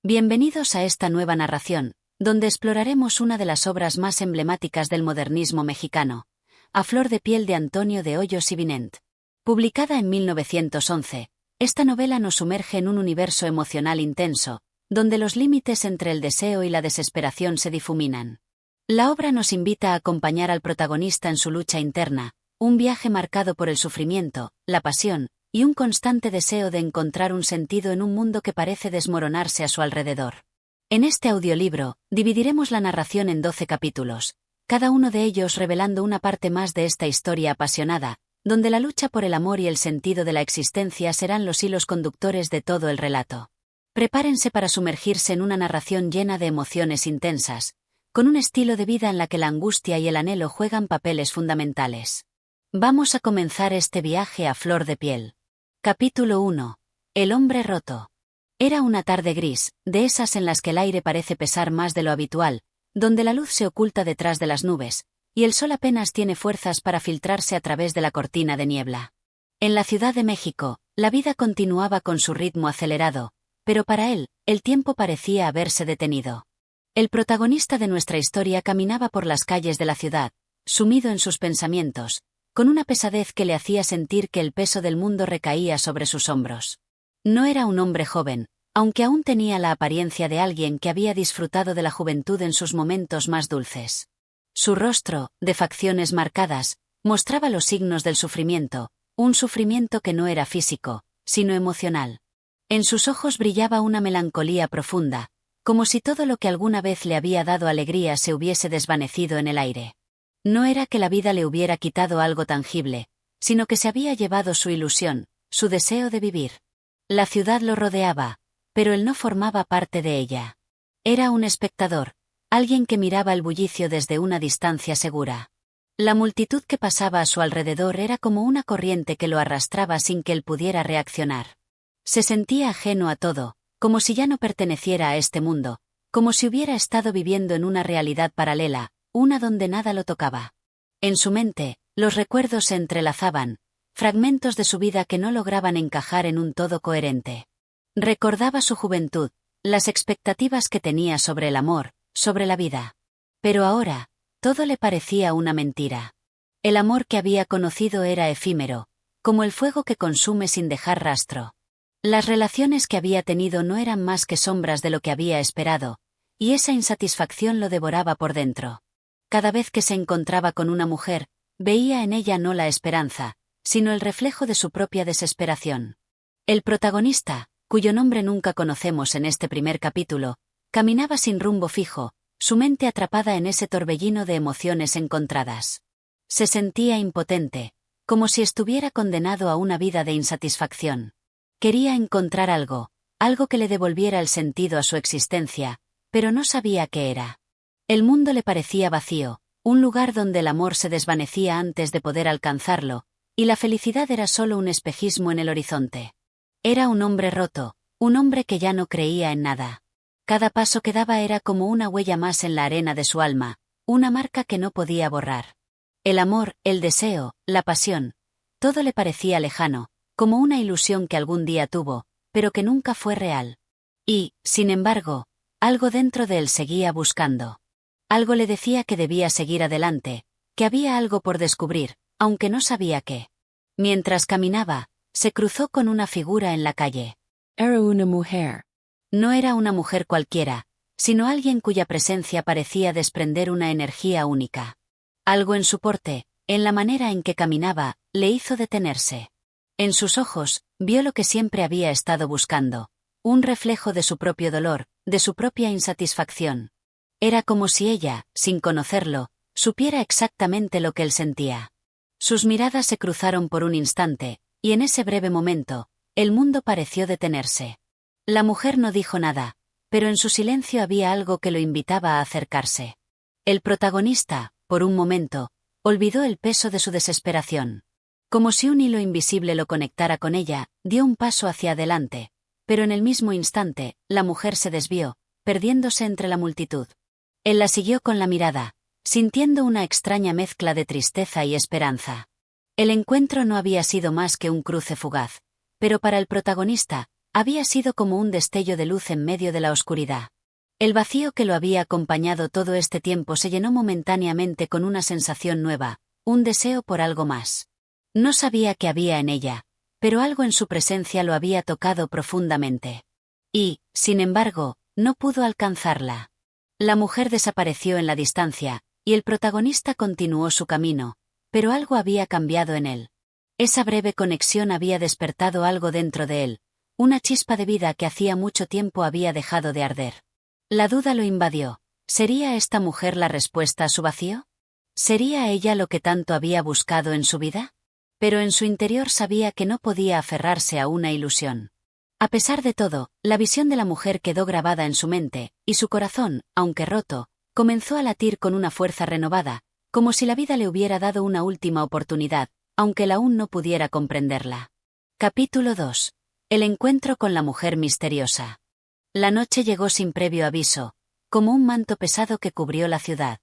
Bienvenidos a esta nueva narración, donde exploraremos una de las obras más emblemáticas del modernismo mexicano, A flor de piel de Antonio de Hoyos y Vinent. Publicada en 1911, esta novela nos sumerge en un universo emocional intenso, donde los límites entre el deseo y la desesperación se difuminan. La obra nos invita a acompañar al protagonista en su lucha interna, un viaje marcado por el sufrimiento, la pasión, y un constante deseo de encontrar un sentido en un mundo que parece desmoronarse a su alrededor. En este audiolibro, dividiremos la narración en 12 capítulos, cada uno de ellos revelando una parte más de esta historia apasionada, donde la lucha por el amor y el sentido de la existencia serán los hilos conductores de todo el relato. Prepárense para sumergirse en una narración llena de emociones intensas, con un estilo de vida en la que la angustia y el anhelo juegan papeles fundamentales. Vamos a comenzar este viaje a flor de piel. Capítulo 1. El hombre roto. Era una tarde gris, de esas en las que el aire parece pesar más de lo habitual, donde la luz se oculta detrás de las nubes, y el sol apenas tiene fuerzas para filtrarse a través de la cortina de niebla. En la Ciudad de México, la vida continuaba con su ritmo acelerado, pero para él, el tiempo parecía haberse detenido. El protagonista de nuestra historia caminaba por las calles de la ciudad, sumido en sus pensamientos, con una pesadez que le hacía sentir que el peso del mundo recaía sobre sus hombros. No era un hombre joven, aunque aún tenía la apariencia de alguien que había disfrutado de la juventud en sus momentos más dulces. Su rostro, de facciones marcadas, mostraba los signos del sufrimiento, un sufrimiento que no era físico, sino emocional. En sus ojos brillaba una melancolía profunda, como si todo lo que alguna vez le había dado alegría se hubiese desvanecido en el aire. No era que la vida le hubiera quitado algo tangible, sino que se había llevado su ilusión, su deseo de vivir. La ciudad lo rodeaba, pero él no formaba parte de ella. Era un espectador, alguien que miraba el bullicio desde una distancia segura. La multitud que pasaba a su alrededor era como una corriente que lo arrastraba sin que él pudiera reaccionar. Se sentía ajeno a todo, como si ya no perteneciera a este mundo, como si hubiera estado viviendo en una realidad paralela, una donde nada lo tocaba. En su mente, los recuerdos se entrelazaban, fragmentos de su vida que no lograban encajar en un todo coherente. Recordaba su juventud, las expectativas que tenía sobre el amor, sobre la vida. Pero ahora, todo le parecía una mentira. El amor que había conocido era efímero, como el fuego que consume sin dejar rastro. Las relaciones que había tenido no eran más que sombras de lo que había esperado, y esa insatisfacción lo devoraba por dentro. Cada vez que se encontraba con una mujer, veía en ella no la esperanza, sino el reflejo de su propia desesperación. El protagonista, cuyo nombre nunca conocemos en este primer capítulo, caminaba sin rumbo fijo, su mente atrapada en ese torbellino de emociones encontradas. Se sentía impotente, como si estuviera condenado a una vida de insatisfacción. Quería encontrar algo que le devolviera el sentido a su existencia, pero no sabía qué era. El mundo le parecía vacío, un lugar donde el amor se desvanecía antes de poder alcanzarlo, y la felicidad era solo un espejismo en el horizonte. Era un hombre roto, un hombre que ya no creía en nada. Cada paso que daba era como una huella más en la arena de su alma, una marca que no podía borrar. El amor, el deseo, la pasión, todo le parecía lejano, como una ilusión que algún día tuvo, pero que nunca fue real. Y, sin embargo, algo dentro de él seguía buscando. Algo le decía que debía seguir adelante, que había algo por descubrir, aunque no sabía qué. Mientras caminaba, se cruzó con una figura en la calle. Era una mujer. No era una mujer cualquiera, sino alguien cuya presencia parecía desprender una energía única. Algo en su porte, en la manera en que caminaba, le hizo detenerse. En sus ojos, vio lo que siempre había estado buscando, un reflejo de su propio dolor, de su propia insatisfacción. Era como si ella, sin conocerlo, supiera exactamente lo que él sentía. Sus miradas se cruzaron por un instante, y en ese breve momento, el mundo pareció detenerse. La mujer no dijo nada, pero en su silencio había algo que lo invitaba a acercarse. El protagonista, por un momento, olvidó el peso de su desesperación. Como si un hilo invisible lo conectara con ella, dio un paso hacia adelante, pero en el mismo instante, la mujer se desvió, perdiéndose entre la multitud. Él la siguió con la mirada, sintiendo una extraña mezcla de tristeza y esperanza. El encuentro no había sido más que un cruce fugaz, pero para el protagonista, había sido como un destello de luz en medio de la oscuridad. El vacío que lo había acompañado todo este tiempo se llenó momentáneamente con una sensación nueva, un deseo por algo más. No sabía qué había en ella, pero algo en su presencia lo había tocado profundamente. Y, sin embargo, no pudo alcanzarla. La mujer desapareció en la distancia, y el protagonista continuó su camino, pero algo había cambiado en él. Esa breve conexión había despertado algo dentro de él, una chispa de vida que hacía mucho tiempo había dejado de arder. La duda lo invadió. ¿Sería esta mujer la respuesta a su vacío? ¿Sería ella lo que tanto había buscado en su vida? Pero en su interior sabía que no podía aferrarse a una ilusión. A pesar de todo, la visión de la mujer quedó grabada en su mente, y su corazón, aunque roto, comenzó a latir con una fuerza renovada, como si la vida le hubiera dado una última oportunidad, aunque él aún no pudiera comprenderla. Capítulo 2. El encuentro con la mujer misteriosa. La noche llegó sin previo aviso, como un manto pesado que cubrió la ciudad.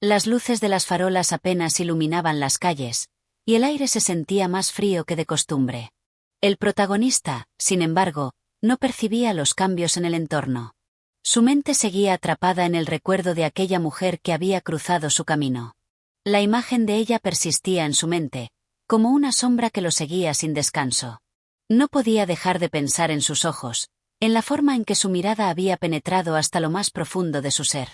Las luces de las farolas apenas iluminaban las calles, y el aire se sentía más frío que de costumbre. El protagonista, sin embargo, no percibía los cambios en el entorno. Su mente seguía atrapada en el recuerdo de aquella mujer que había cruzado su camino. La imagen de ella persistía en su mente, como una sombra que lo seguía sin descanso. No podía dejar de pensar en sus ojos, en la forma en que su mirada había penetrado hasta lo más profundo de su ser.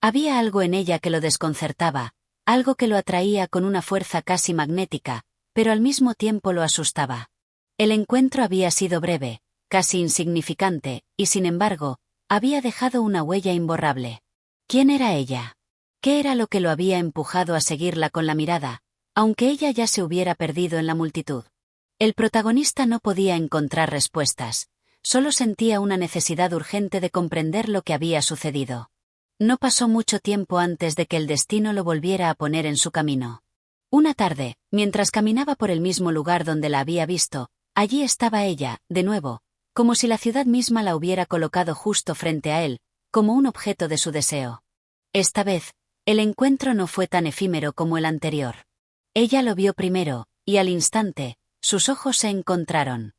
Había algo en ella que lo desconcertaba, algo que lo atraía con una fuerza casi magnética, pero al mismo tiempo lo asustaba. El encuentro había sido breve, casi insignificante, y sin embargo, había dejado una huella imborrable. ¿Quién era ella? ¿Qué era lo que lo había empujado a seguirla con la mirada, aunque ella ya se hubiera perdido en la multitud? El protagonista no podía encontrar respuestas, solo sentía una necesidad urgente de comprender lo que había sucedido. No pasó mucho tiempo antes de que el destino lo volviera a poner en su camino. Una tarde, mientras caminaba por el mismo lugar donde la había visto, allí estaba ella, de nuevo, como si la ciudad misma la hubiera colocado justo frente a él, como un objeto de su deseo. Esta vez, el encuentro no fue tan efímero como el anterior. Ella lo vio primero, y al instante, sus ojos se encontraron.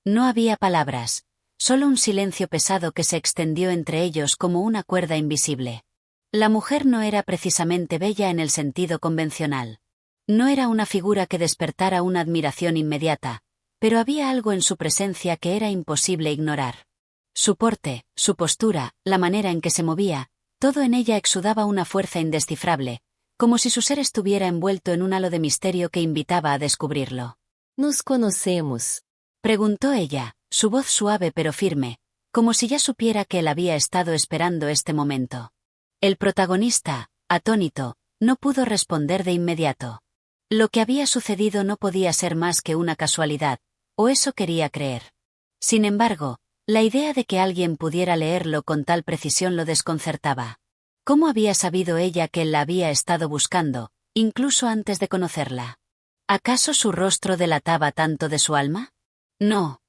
No había palabras, solo un silencio pesado que se extendió entre ellos como una cuerda invisible. La mujer no era precisamente bella en el sentido convencional. No era una figura que despertara una admiración inmediata, pero había algo en su presencia que era imposible ignorar. Su porte, su postura, la manera en que se movía, todo en ella exudaba una fuerza indescifrable, como si su ser estuviera envuelto en un halo de misterio que invitaba a descubrirlo. ¿Nos conocemos?, preguntó ella, su voz suave pero firme, como si ya supiera que él había estado esperando este momento. El protagonista, atónito, no pudo responder de inmediato. Lo que había sucedido no podía ser más que una casualidad, o eso quería creer. Sin embargo, la idea de que alguien pudiera leerlo con tal precisión lo desconcertaba. ¿Cómo había sabido ella que él la había estado buscando, incluso antes de conocerla? ¿Acaso su rostro delataba tanto de su alma? No,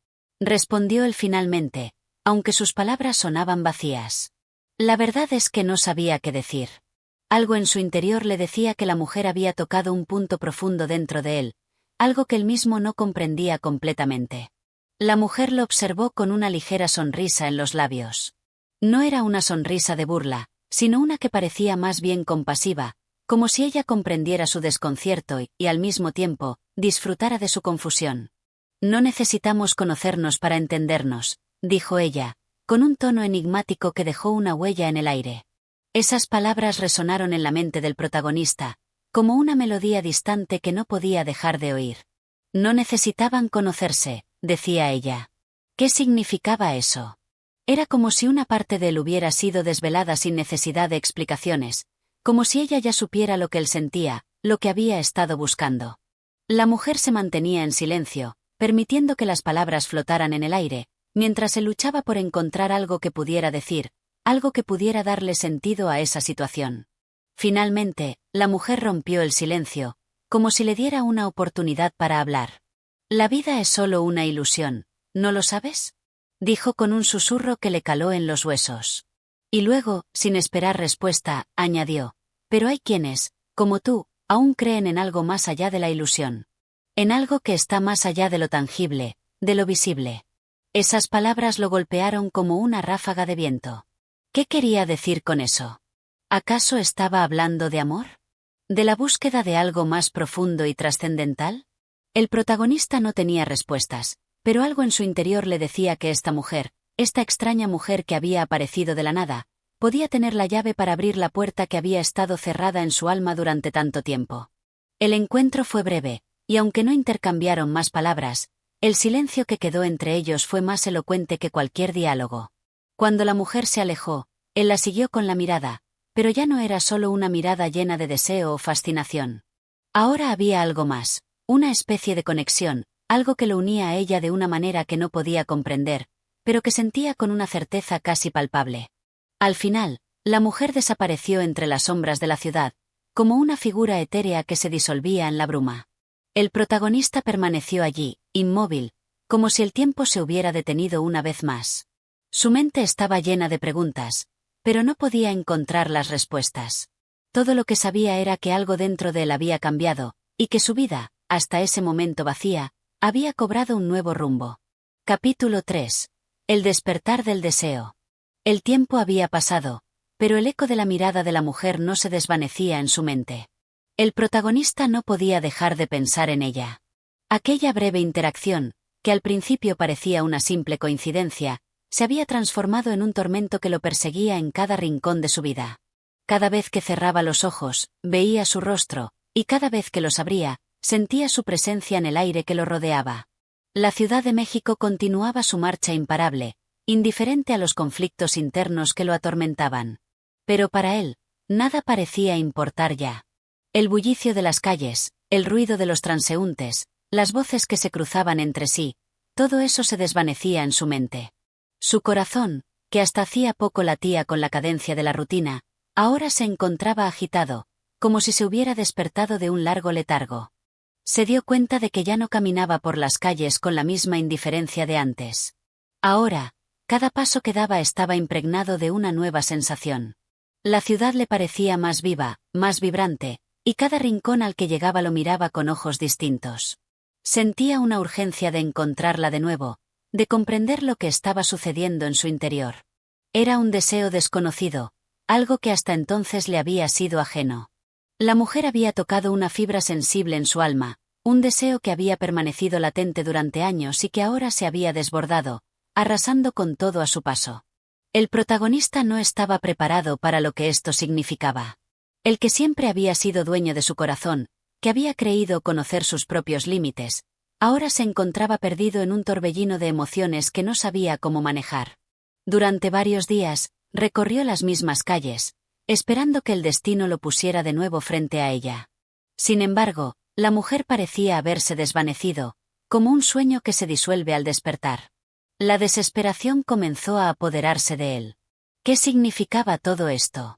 respondió él finalmente, aunque sus palabras sonaban vacías. La verdad es que no sabía qué decir. Algo en su interior le decía que la mujer había tocado un punto profundo dentro de él, algo que él mismo no comprendía completamente. La mujer lo observó con una ligera sonrisa en los labios. No era una sonrisa de burla, sino una que parecía más bien compasiva, como si ella comprendiera su desconcierto y, al mismo tiempo, disfrutara de su confusión. No necesitamos conocernos para entendernos, dijo ella, con un tono enigmático que dejó una huella en el aire. Esas palabras resonaron en la mente del protagonista, como una melodía distante que no podía dejar de oír. No necesitaban conocerse, decía ella. ¿Qué significaba eso? Era como si una parte de él hubiera sido desvelada sin necesidad de explicaciones, como si ella ya supiera lo que él sentía, lo que había estado buscando. La mujer se mantenía en silencio, permitiendo que las palabras flotaran en el aire, mientras él luchaba por encontrar algo que pudiera decir, algo que pudiera darle sentido a esa situación. Finalmente, la mujer rompió el silencio, como si le diera una oportunidad para hablar. La vida es solo una ilusión, ¿no lo sabes?, dijo con un susurro que le caló en los huesos. Y luego, sin esperar respuesta, añadió, pero hay quienes, como tú, aún creen en algo más allá de la ilusión. En algo que está más allá de lo tangible, de lo visible. Esas palabras lo golpearon como una ráfaga de viento. ¿Qué quería decir con eso? ¿Acaso estaba hablando de amor? ¿De la búsqueda de algo más profundo y trascendental? El protagonista no tenía respuestas, pero algo en su interior le decía que esta mujer, esta extraña mujer que había aparecido de la nada, podía tener la llave para abrir la puerta que había estado cerrada en su alma durante tanto tiempo. El encuentro fue breve, y aunque no intercambiaron más palabras, el silencio que quedó entre ellos fue más elocuente que cualquier diálogo. Cuando la mujer se alejó, él la siguió con la mirada, pero ya no era solo una mirada llena de deseo o fascinación. Ahora había algo más, una especie de conexión, algo que lo unía a ella de una manera que no podía comprender, pero que sentía con una certeza casi palpable. Al final, la mujer desapareció entre las sombras de la ciudad, como una figura etérea que se disolvía en la bruma. El protagonista permaneció allí, inmóvil, como si el tiempo se hubiera detenido una vez más. Su mente estaba llena de preguntas, pero no podía encontrar las respuestas. Todo lo que sabía era que algo dentro de él había cambiado, y que su vida, hasta ese momento vacía, había cobrado un nuevo rumbo. Capítulo 3. El despertar del deseo. El tiempo había pasado, pero el eco de la mirada de la mujer no se desvanecía en su mente. El protagonista no podía dejar de pensar en ella. Aquella breve interacción, que al principio parecía una simple coincidencia, se había transformado en un tormento que lo perseguía en cada rincón de su vida. Cada vez que cerraba los ojos, veía su rostro, y cada vez que los abría, sentía su presencia en el aire que lo rodeaba. La Ciudad de México continuaba su marcha imparable, indiferente a los conflictos internos que lo atormentaban. Pero para él, nada parecía importar ya. El bullicio de las calles, el ruido de los transeúntes, las voces que se cruzaban entre sí, todo eso se desvanecía en su mente. Su corazón, que hasta hacía poco latía con la cadencia de la rutina, ahora se encontraba agitado, como si se hubiera despertado de un largo letargo. Se dio cuenta de que ya no caminaba por las calles con la misma indiferencia de antes. Ahora, cada paso que daba estaba impregnado de una nueva sensación. La ciudad le parecía más viva, más vibrante, y cada rincón al que llegaba lo miraba con ojos distintos. Sentía una urgencia de encontrarla de nuevo, de comprender lo que estaba sucediendo en su interior. Era un deseo desconocido, algo que hasta entonces le había sido ajeno. La mujer había tocado una fibra sensible en su alma, un deseo que había permanecido latente durante años y que ahora se había desbordado, arrasando con todo a su paso. El protagonista no estaba preparado para lo que esto significaba. El que siempre había sido dueño de su corazón, que había creído conocer sus propios límites, ahora se encontraba perdido en un torbellino de emociones que no sabía cómo manejar. Durante varios días, recorrió las mismas calles, esperando que el destino lo pusiera de nuevo frente a ella. Sin embargo, la mujer parecía haberse desvanecido, como un sueño que se disuelve al despertar. La desesperación comenzó a apoderarse de él. ¿Qué significaba todo esto?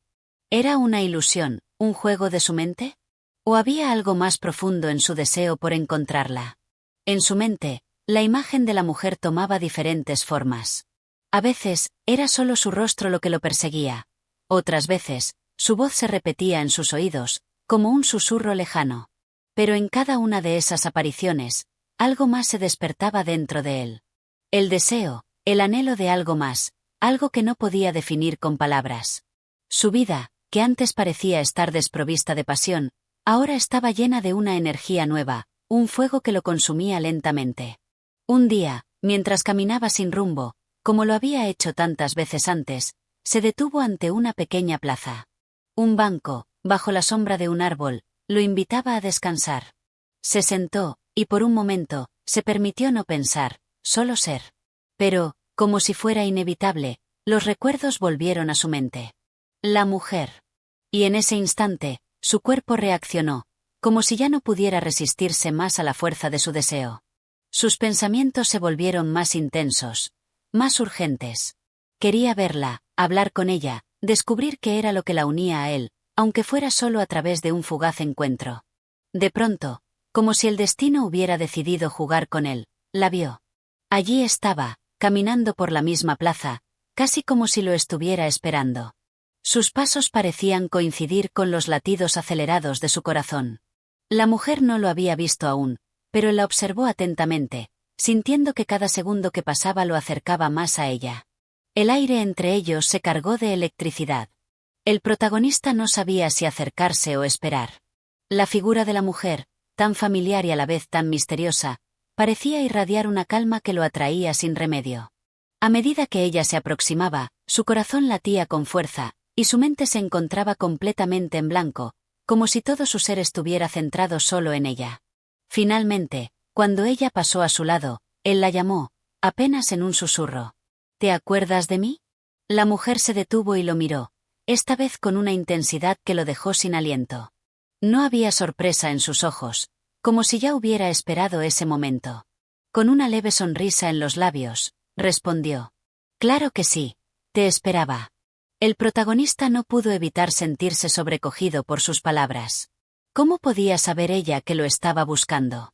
¿Era una ilusión, un juego de su mente? ¿O había algo más profundo en su deseo por encontrarla? En su mente, la imagen de la mujer tomaba diferentes formas. A veces, era solo su rostro lo que lo perseguía. Otras veces, su voz se repetía en sus oídos, como un susurro lejano. Pero en cada una de esas apariciones, algo más se despertaba dentro de él. El deseo, el anhelo de algo más, algo que no podía definir con palabras. Su vida, que antes parecía estar desprovista de pasión, ahora estaba llena de una energía nueva, un fuego que lo consumía lentamente. Un día, mientras caminaba sin rumbo, como lo había hecho tantas veces antes, se detuvo ante una pequeña plaza. Un banco, bajo la sombra de un árbol, lo invitaba a descansar. Se sentó, y por un momento, se permitió no pensar, solo ser. Pero, como si fuera inevitable, los recuerdos volvieron a su mente. La mujer. Y en ese instante, su cuerpo reaccionó, como si ya no pudiera resistirse más a la fuerza de su deseo. Sus pensamientos se volvieron más intensos, más urgentes. Quería verla, hablar con ella, descubrir qué era lo que la unía a él, aunque fuera solo a través de un fugaz encuentro. De pronto, como si el destino hubiera decidido jugar con él, la vio. Allí estaba, caminando por la misma plaza, casi como si lo estuviera esperando. Sus pasos parecían coincidir con los latidos acelerados de su corazón. La mujer no lo había visto aún, pero la observó atentamente, sintiendo que cada segundo que pasaba lo acercaba más a ella. El aire entre ellos se cargó de electricidad. El protagonista no sabía si acercarse o esperar. La figura de la mujer, tan familiar y a la vez tan misteriosa, parecía irradiar una calma que lo atraía sin remedio. A medida que ella se aproximaba, su corazón latía con fuerza, y su mente se encontraba completamente en blanco, como si todo su ser estuviera centrado solo en ella. Finalmente, cuando ella pasó a su lado, él la llamó, apenas en un susurro. ¿Te acuerdas de mí? La mujer se detuvo y lo miró, esta vez con una intensidad que lo dejó sin aliento. No había sorpresa en sus ojos, como si ya hubiera esperado ese momento. Con una leve sonrisa en los labios, respondió. Claro que sí, te esperaba. El protagonista no pudo evitar sentirse sobrecogido por sus palabras. ¿Cómo podía saber ella que lo estaba buscando?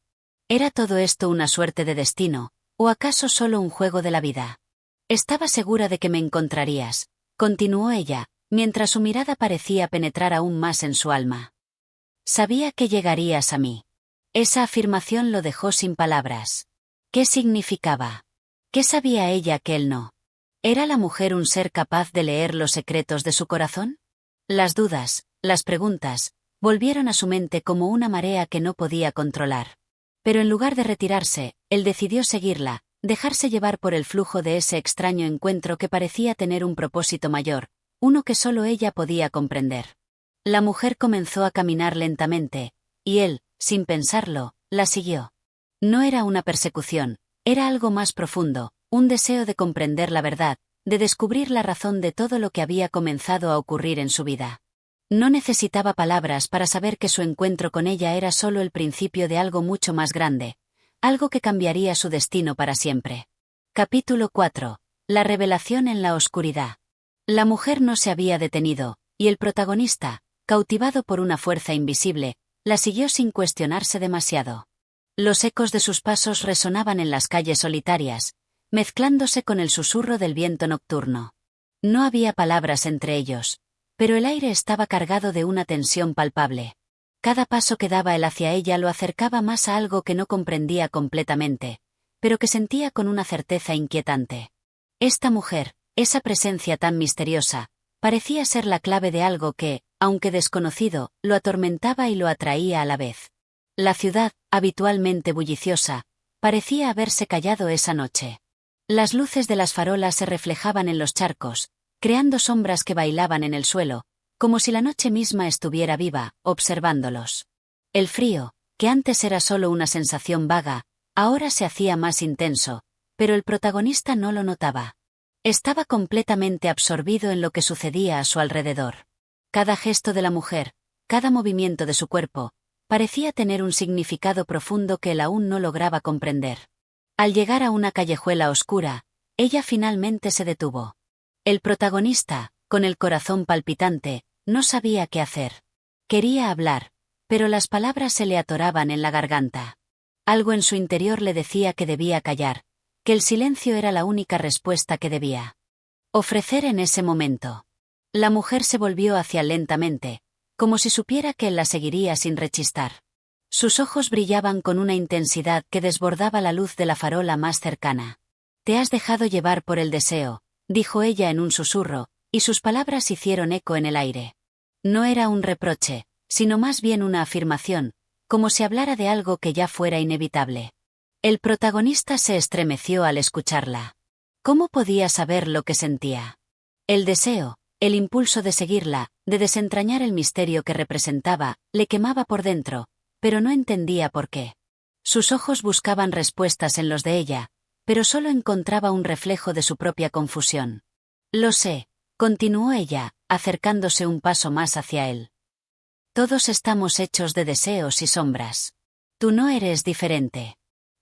¿Era todo esto una suerte de destino, o acaso solo un juego de la vida? Estaba segura de que me encontrarías, continuó ella, mientras su mirada parecía penetrar aún más en su alma. Sabía que llegarías a mí. Esa afirmación lo dejó sin palabras. ¿Qué significaba? ¿Qué sabía ella que él no? ¿Era la mujer un ser capaz de leer los secretos de su corazón? Las dudas, las preguntas, volvieron a su mente como una marea que no podía controlar. Pero en lugar de retirarse, él decidió seguirla, dejarse llevar por el flujo de ese extraño encuentro que parecía tener un propósito mayor, uno que solo ella podía comprender. La mujer comenzó a caminar lentamente, y él, sin pensarlo, la siguió. No era una persecución, era algo más profundo, un deseo de comprender la verdad, de descubrir la razón de todo lo que había comenzado a ocurrir en su vida. No necesitaba palabras para saber que su encuentro con ella era solo el principio de algo mucho más grande, algo que cambiaría su destino para siempre. Capítulo 4. La revelación en la oscuridad. La mujer no se había detenido, y el protagonista, cautivado por una fuerza invisible, la siguió sin cuestionarse demasiado. Los ecos de sus pasos resonaban en las calles solitarias, mezclándose con el susurro del viento nocturno. No había palabras entre ellos, pero el aire estaba cargado de una tensión palpable. Cada paso que daba él hacia ella lo acercaba más a algo que no comprendía completamente, pero que sentía con una certeza inquietante. Esta mujer, esa presencia tan misteriosa, parecía ser la clave de algo que, aunque desconocido, lo atormentaba y lo atraía a la vez. La ciudad, habitualmente bulliciosa, parecía haberse callado esa noche. Las luces de las farolas se reflejaban en los charcos, creando sombras que bailaban en el suelo, como si la noche misma estuviera viva, observándolos. El frío, que antes era solo una sensación vaga, ahora se hacía más intenso, pero el protagonista no lo notaba. Estaba completamente absorbido en lo que sucedía a su alrededor. Cada gesto de la mujer, cada movimiento de su cuerpo, parecía tener un significado profundo que él aún no lograba comprender. Al llegar a una callejuela oscura, ella finalmente se detuvo. El protagonista, con el corazón palpitante, no sabía qué hacer. Quería hablar, pero las palabras se le atoraban en la garganta. Algo en su interior le decía que debía callar, que el silencio era la única respuesta que debía ofrecer en ese momento. La mujer se volvió hacia él lentamente, como si supiera que él la seguiría sin rechistar. Sus ojos brillaban con una intensidad que desbordaba la luz de la farola más cercana. «Te has dejado llevar por el deseo», dijo ella en un susurro, y sus palabras hicieron eco en el aire. No era un reproche, sino más bien una afirmación, como si hablara de algo que ya fuera inevitable. El protagonista se estremeció al escucharla. ¿Cómo podía saber lo que sentía? El deseo, el impulso de seguirla, de desentrañar el misterio que representaba, le quemaba por dentro, pero no entendía por qué. Sus ojos buscaban respuestas en los de ella, pero solo encontraba un reflejo de su propia confusión. Lo sé, continuó ella, acercándose un paso más hacia él. Todos estamos hechos de deseos y sombras. Tú no eres diferente.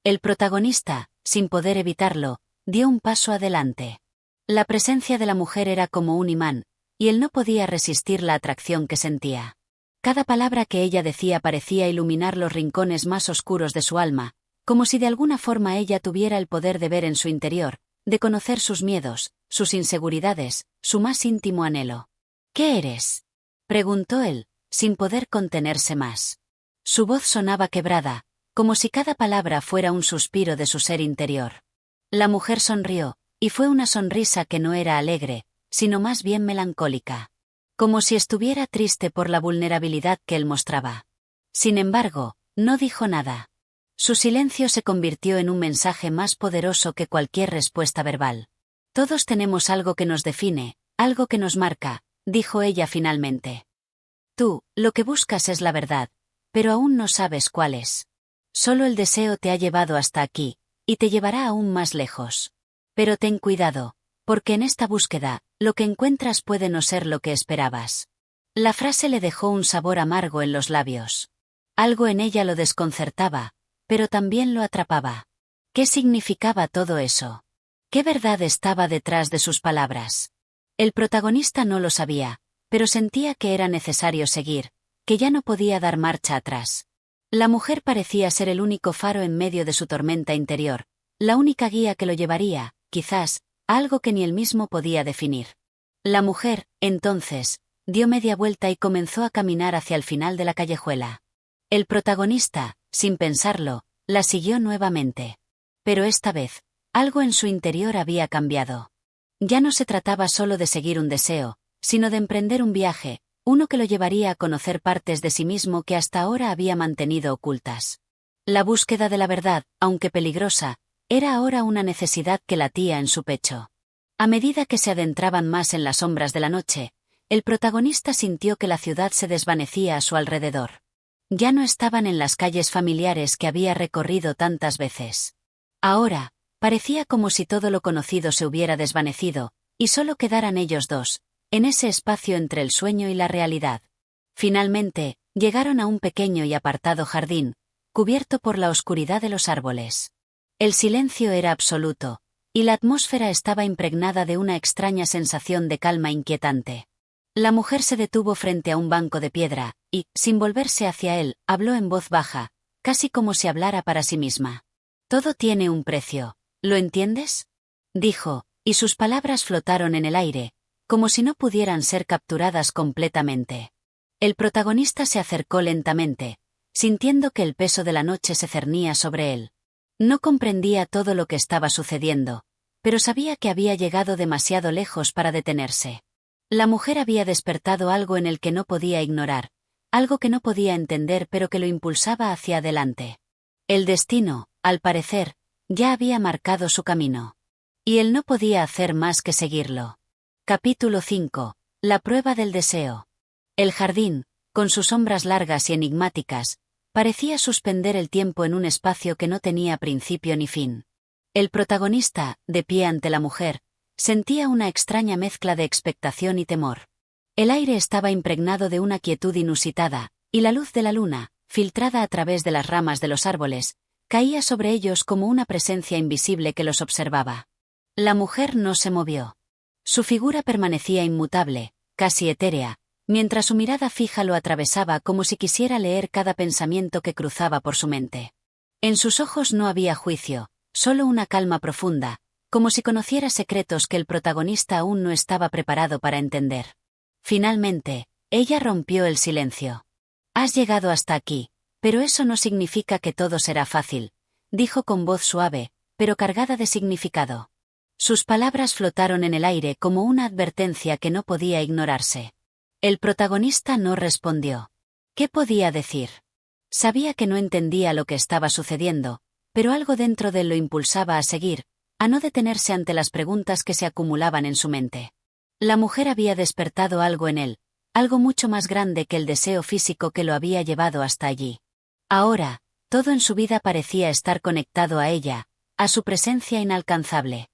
El protagonista, sin poder evitarlo, dio un paso adelante. La presencia de la mujer era como un imán, y él no podía resistir la atracción que sentía. Cada palabra que ella decía parecía iluminar los rincones más oscuros de su alma, como si de alguna forma ella tuviera el poder de ver en su interior, de conocer sus miedos, sus inseguridades, su más íntimo anhelo. «¿Qué eres?», preguntó él, sin poder contenerse más. Su voz sonaba quebrada, como si cada palabra fuera un suspiro de su ser interior. La mujer sonrió, y fue una sonrisa que no era alegre, sino más bien melancólica. Como si estuviera triste por la vulnerabilidad que él mostraba. Sin embargo, no dijo nada. Su silencio se convirtió en un mensaje más poderoso que cualquier respuesta verbal. Todos tenemos algo que nos define, algo que nos marca, dijo ella finalmente. Tú, lo que buscas es la verdad, pero aún no sabes cuál es. Solo el deseo te ha llevado hasta aquí, y te llevará aún más lejos. Pero ten cuidado, porque en esta búsqueda, lo que encuentras puede no ser lo que esperabas. La frase le dejó un sabor amargo en los labios. Algo en ella lo desconcertaba, pero también lo atrapaba. ¿Qué significaba todo eso? ¿Qué verdad estaba detrás de sus palabras? El protagonista no lo sabía, pero sentía que era necesario seguir, que ya no podía dar marcha atrás. La mujer parecía ser el único faro en medio de su tormenta interior, la única guía que lo llevaría, quizás, a algo que ni él mismo podía definir. La mujer, entonces, dio media vuelta y comenzó a caminar hacia el final de la callejuela. El protagonista, sin pensarlo, la siguió nuevamente. Pero esta vez, algo en su interior había cambiado. Ya no se trataba solo de seguir un deseo, sino de emprender un viaje, uno que lo llevaría a conocer partes de sí mismo que hasta ahora había mantenido ocultas. La búsqueda de la verdad, aunque peligrosa, era ahora una necesidad que latía en su pecho. A medida que se adentraban más en las sombras de la noche, el protagonista sintió que la ciudad se desvanecía a su alrededor. Ya no estaban en las calles familiares que había recorrido tantas veces. Ahora, parecía como si todo lo conocido se hubiera desvanecido, y solo quedaran ellos dos, en ese espacio entre el sueño y la realidad. Finalmente, llegaron a un pequeño y apartado jardín, cubierto por la oscuridad de los árboles. El silencio era absoluto, y la atmósfera estaba impregnada de una extraña sensación de calma inquietante. La mujer se detuvo frente a un banco de piedra, y, sin volverse hacia él, habló en voz baja, casi como si hablara para sí misma. Todo tiene un precio, ¿lo entiendes? Dijo, y sus palabras flotaron en el aire, como si no pudieran ser capturadas completamente. El protagonista se acercó lentamente, sintiendo que el peso de la noche se cernía sobre él. No comprendía todo lo que estaba sucediendo, pero sabía que había llegado demasiado lejos para detenerse. La mujer había despertado algo en el que no podía ignorar, algo que no podía entender pero que lo impulsaba hacia adelante. El destino, al parecer, ya había marcado su camino. Y él no podía hacer más que seguirlo. Capítulo 5. La prueba del deseo. El jardín, con sus sombras largas y enigmáticas, parecía suspender el tiempo en un espacio que no tenía principio ni fin. El protagonista, de pie ante la mujer, sentía una extraña mezcla de expectación y temor. El aire estaba impregnado de una quietud inusitada, y la luz de la luna, filtrada a través de las ramas de los árboles, caía sobre ellos como una presencia invisible que los observaba. La mujer no se movió. Su figura permanecía inmutable, casi etérea, mientras su mirada fija lo atravesaba como si quisiera leer cada pensamiento que cruzaba por su mente. En sus ojos no había juicio, solo una calma profunda, como si conociera secretos que el protagonista aún no estaba preparado para entender. Finalmente, ella rompió el silencio. «Has llegado hasta aquí, pero eso no significa que todo será fácil», dijo con voz suave, pero cargada de significado. Sus palabras flotaron en el aire como una advertencia que no podía ignorarse. El protagonista no respondió. ¿Qué podía decir? Sabía que no entendía lo que estaba sucediendo, pero algo dentro de él lo impulsaba a seguir, a no detenerse ante las preguntas que se acumulaban en su mente. La mujer había despertado algo en él, algo mucho más grande que el deseo físico que lo había llevado hasta allí. Ahora, todo en su vida parecía estar conectado a ella, a su presencia inalcanzable.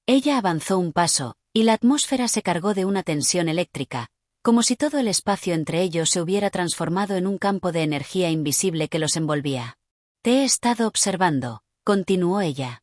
Ella avanzó un paso, y la atmósfera se cargó de una tensión eléctrica, como si todo el espacio entre ellos se hubiera transformado en un campo de energía invisible que los envolvía. «Te he estado observando», continuó ella.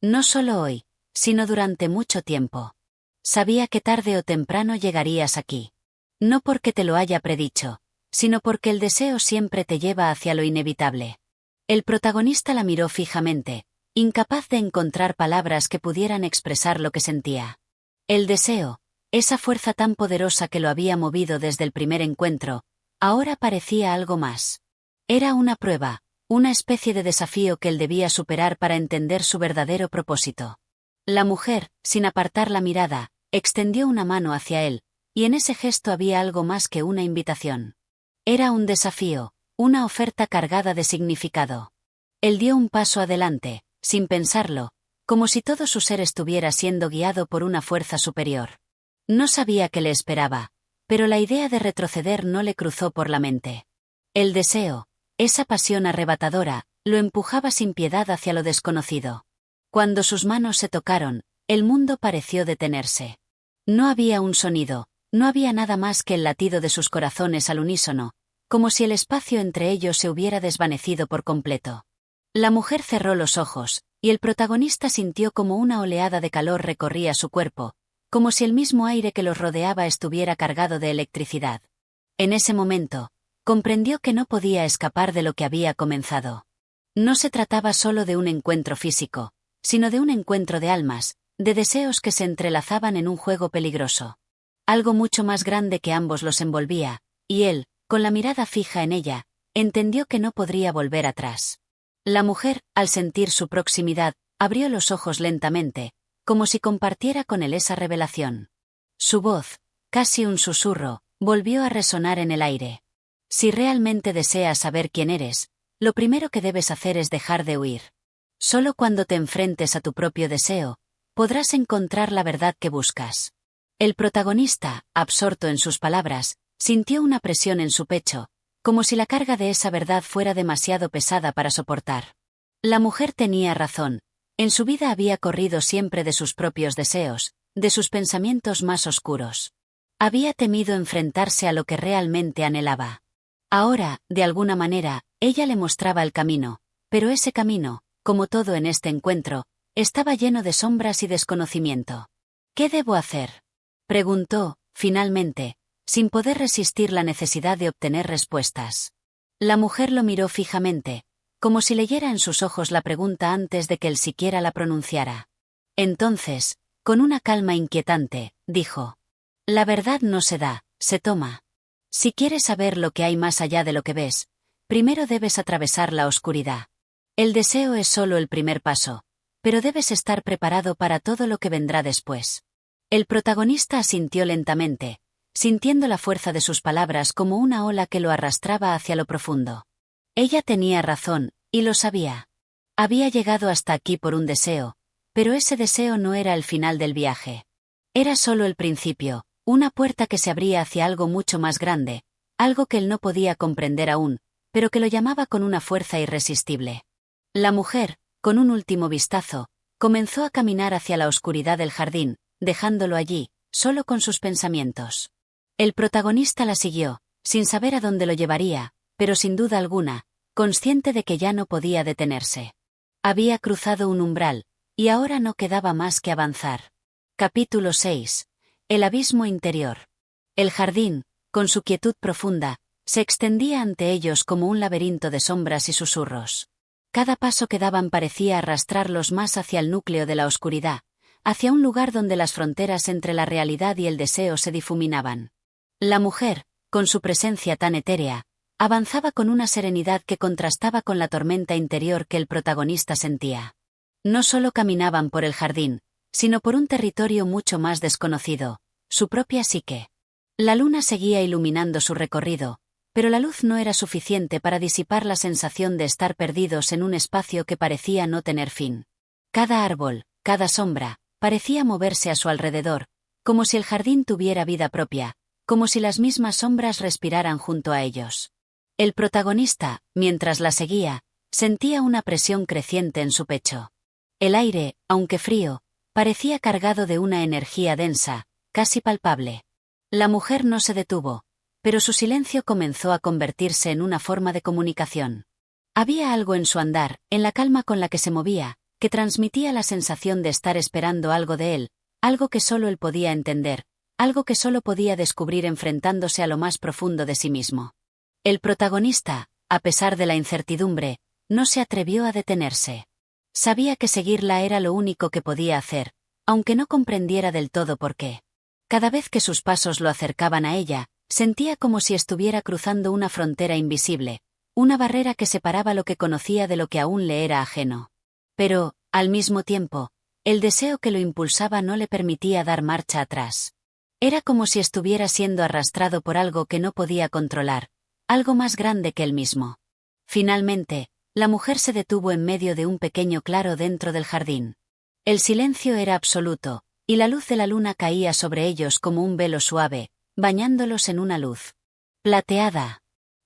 «No solo hoy, sino durante mucho tiempo. Sabía que tarde o temprano llegarías aquí. No porque te lo haya predicho, sino porque el deseo siempre te lleva hacia lo inevitable». El protagonista la miró fijamente, incapaz de encontrar palabras que pudieran expresar lo que sentía. El deseo, esa fuerza tan poderosa que lo había movido desde el primer encuentro, ahora parecía algo más. Era una prueba, una especie de desafío que él debía superar para entender su verdadero propósito. La mujer, sin apartar la mirada, extendió una mano hacia él, y en ese gesto había algo más que una invitación. Era un desafío, una oferta cargada de significado. Él dio un paso adelante, sin pensarlo, como si todo su ser estuviera siendo guiado por una fuerza superior. No sabía qué le esperaba, pero la idea de retroceder no le cruzó por la mente. El deseo, esa pasión arrebatadora, lo empujaba sin piedad hacia lo desconocido. Cuando sus manos se tocaron, el mundo pareció detenerse. No había un sonido, no había nada más que el latido de sus corazones al unísono, como si el espacio entre ellos se hubiera desvanecido por completo. La mujer cerró los ojos, y el protagonista sintió como una oleada de calor recorría su cuerpo, como si el mismo aire que los rodeaba estuviera cargado de electricidad. En ese momento, comprendió que no podía escapar de lo que había comenzado. No se trataba solo de un encuentro físico, sino de un encuentro de almas, de deseos que se entrelazaban en un juego peligroso. Algo mucho más grande que ambos los envolvía, y él, con la mirada fija en ella, entendió que no podría volver atrás. La mujer, al sentir su proximidad, abrió los ojos lentamente, como si compartiera con él esa revelación. Su voz, casi un susurro, volvió a resonar en el aire. Si realmente deseas saber quién eres, lo primero que debes hacer es dejar de huir. Solo cuando te enfrentes a tu propio deseo, podrás encontrar la verdad que buscas. El protagonista, absorto en sus palabras, sintió una presión en su pecho, como si la carga de esa verdad fuera demasiado pesada para soportar. La mujer tenía razón, en su vida había corrido siempre de sus propios deseos, de sus pensamientos más oscuros. Había temido enfrentarse a lo que realmente anhelaba. Ahora, de alguna manera, ella le mostraba el camino, pero ese camino, como todo en este encuentro, estaba lleno de sombras y desconocimiento. ¿Qué debo hacer?, preguntó, finalmente, sin poder resistir la necesidad de obtener respuestas. La mujer lo miró fijamente, como si leyera en sus ojos la pregunta antes de que él siquiera la pronunciara. Entonces, con una calma inquietante, dijo: «La verdad no se da, se toma. Si quieres saber lo que hay más allá de lo que ves, primero debes atravesar la oscuridad. El deseo es solo el primer paso, pero debes estar preparado para todo lo que vendrá después». El protagonista asintió lentamente, sintiendo la fuerza de sus palabras como una ola que lo arrastraba hacia lo profundo. Ella tenía razón, y lo sabía. Había llegado hasta aquí por un deseo, pero ese deseo no era el final del viaje. Era solo el principio, una puerta que se abría hacia algo mucho más grande, algo que él no podía comprender aún, pero que lo llamaba con una fuerza irresistible. La mujer, con un último vistazo, comenzó a caminar hacia la oscuridad del jardín, dejándolo allí, solo con sus pensamientos. El protagonista la siguió, sin saber a dónde lo llevaría, pero sin duda alguna, consciente de que ya no podía detenerse. Había cruzado un umbral, y ahora no quedaba más que avanzar. Capítulo 6. El abismo interior. El jardín, con su quietud profunda, se extendía ante ellos como un laberinto de sombras y susurros. Cada paso que daban parecía arrastrarlos más hacia el núcleo de la oscuridad, hacia un lugar donde las fronteras entre la realidad y el deseo se difuminaban. La mujer, con su presencia tan etérea, avanzaba con una serenidad que contrastaba con la tormenta interior que el protagonista sentía. No solo caminaban por el jardín, sino por un territorio mucho más desconocido, su propia psique. La luna seguía iluminando su recorrido, pero la luz no era suficiente para disipar la sensación de estar perdidos en un espacio que parecía no tener fin. Cada árbol, cada sombra, parecía moverse a su alrededor, como si el jardín tuviera vida propia, como si las mismas sombras respiraran junto a ellos. El protagonista, mientras la seguía, sentía una presión creciente en su pecho. El aire, aunque frío, parecía cargado de una energía densa, casi palpable. La mujer no se detuvo, pero su silencio comenzó a convertirse en una forma de comunicación. Había algo en su andar, en la calma con la que se movía, que transmitía la sensación de estar esperando algo de él, algo que solo él podía entender, algo que solo podía descubrir enfrentándose a lo más profundo de sí mismo. El protagonista, a pesar de la incertidumbre, no se atrevió a detenerse. Sabía que seguirla era lo único que podía hacer, aunque no comprendiera del todo por qué. Cada vez que sus pasos lo acercaban a ella, sentía como si estuviera cruzando una frontera invisible, una barrera que separaba lo que conocía de lo que aún le era ajeno. Pero, al mismo tiempo, el deseo que lo impulsaba no le permitía dar marcha atrás. Era como si estuviera siendo arrastrado por algo que no podía controlar, algo más grande que él mismo. Finalmente, la mujer se detuvo en medio de un pequeño claro dentro del jardín. El silencio era absoluto, y la luz de la luna caía sobre ellos como un velo suave, bañándolos en una luz plateada.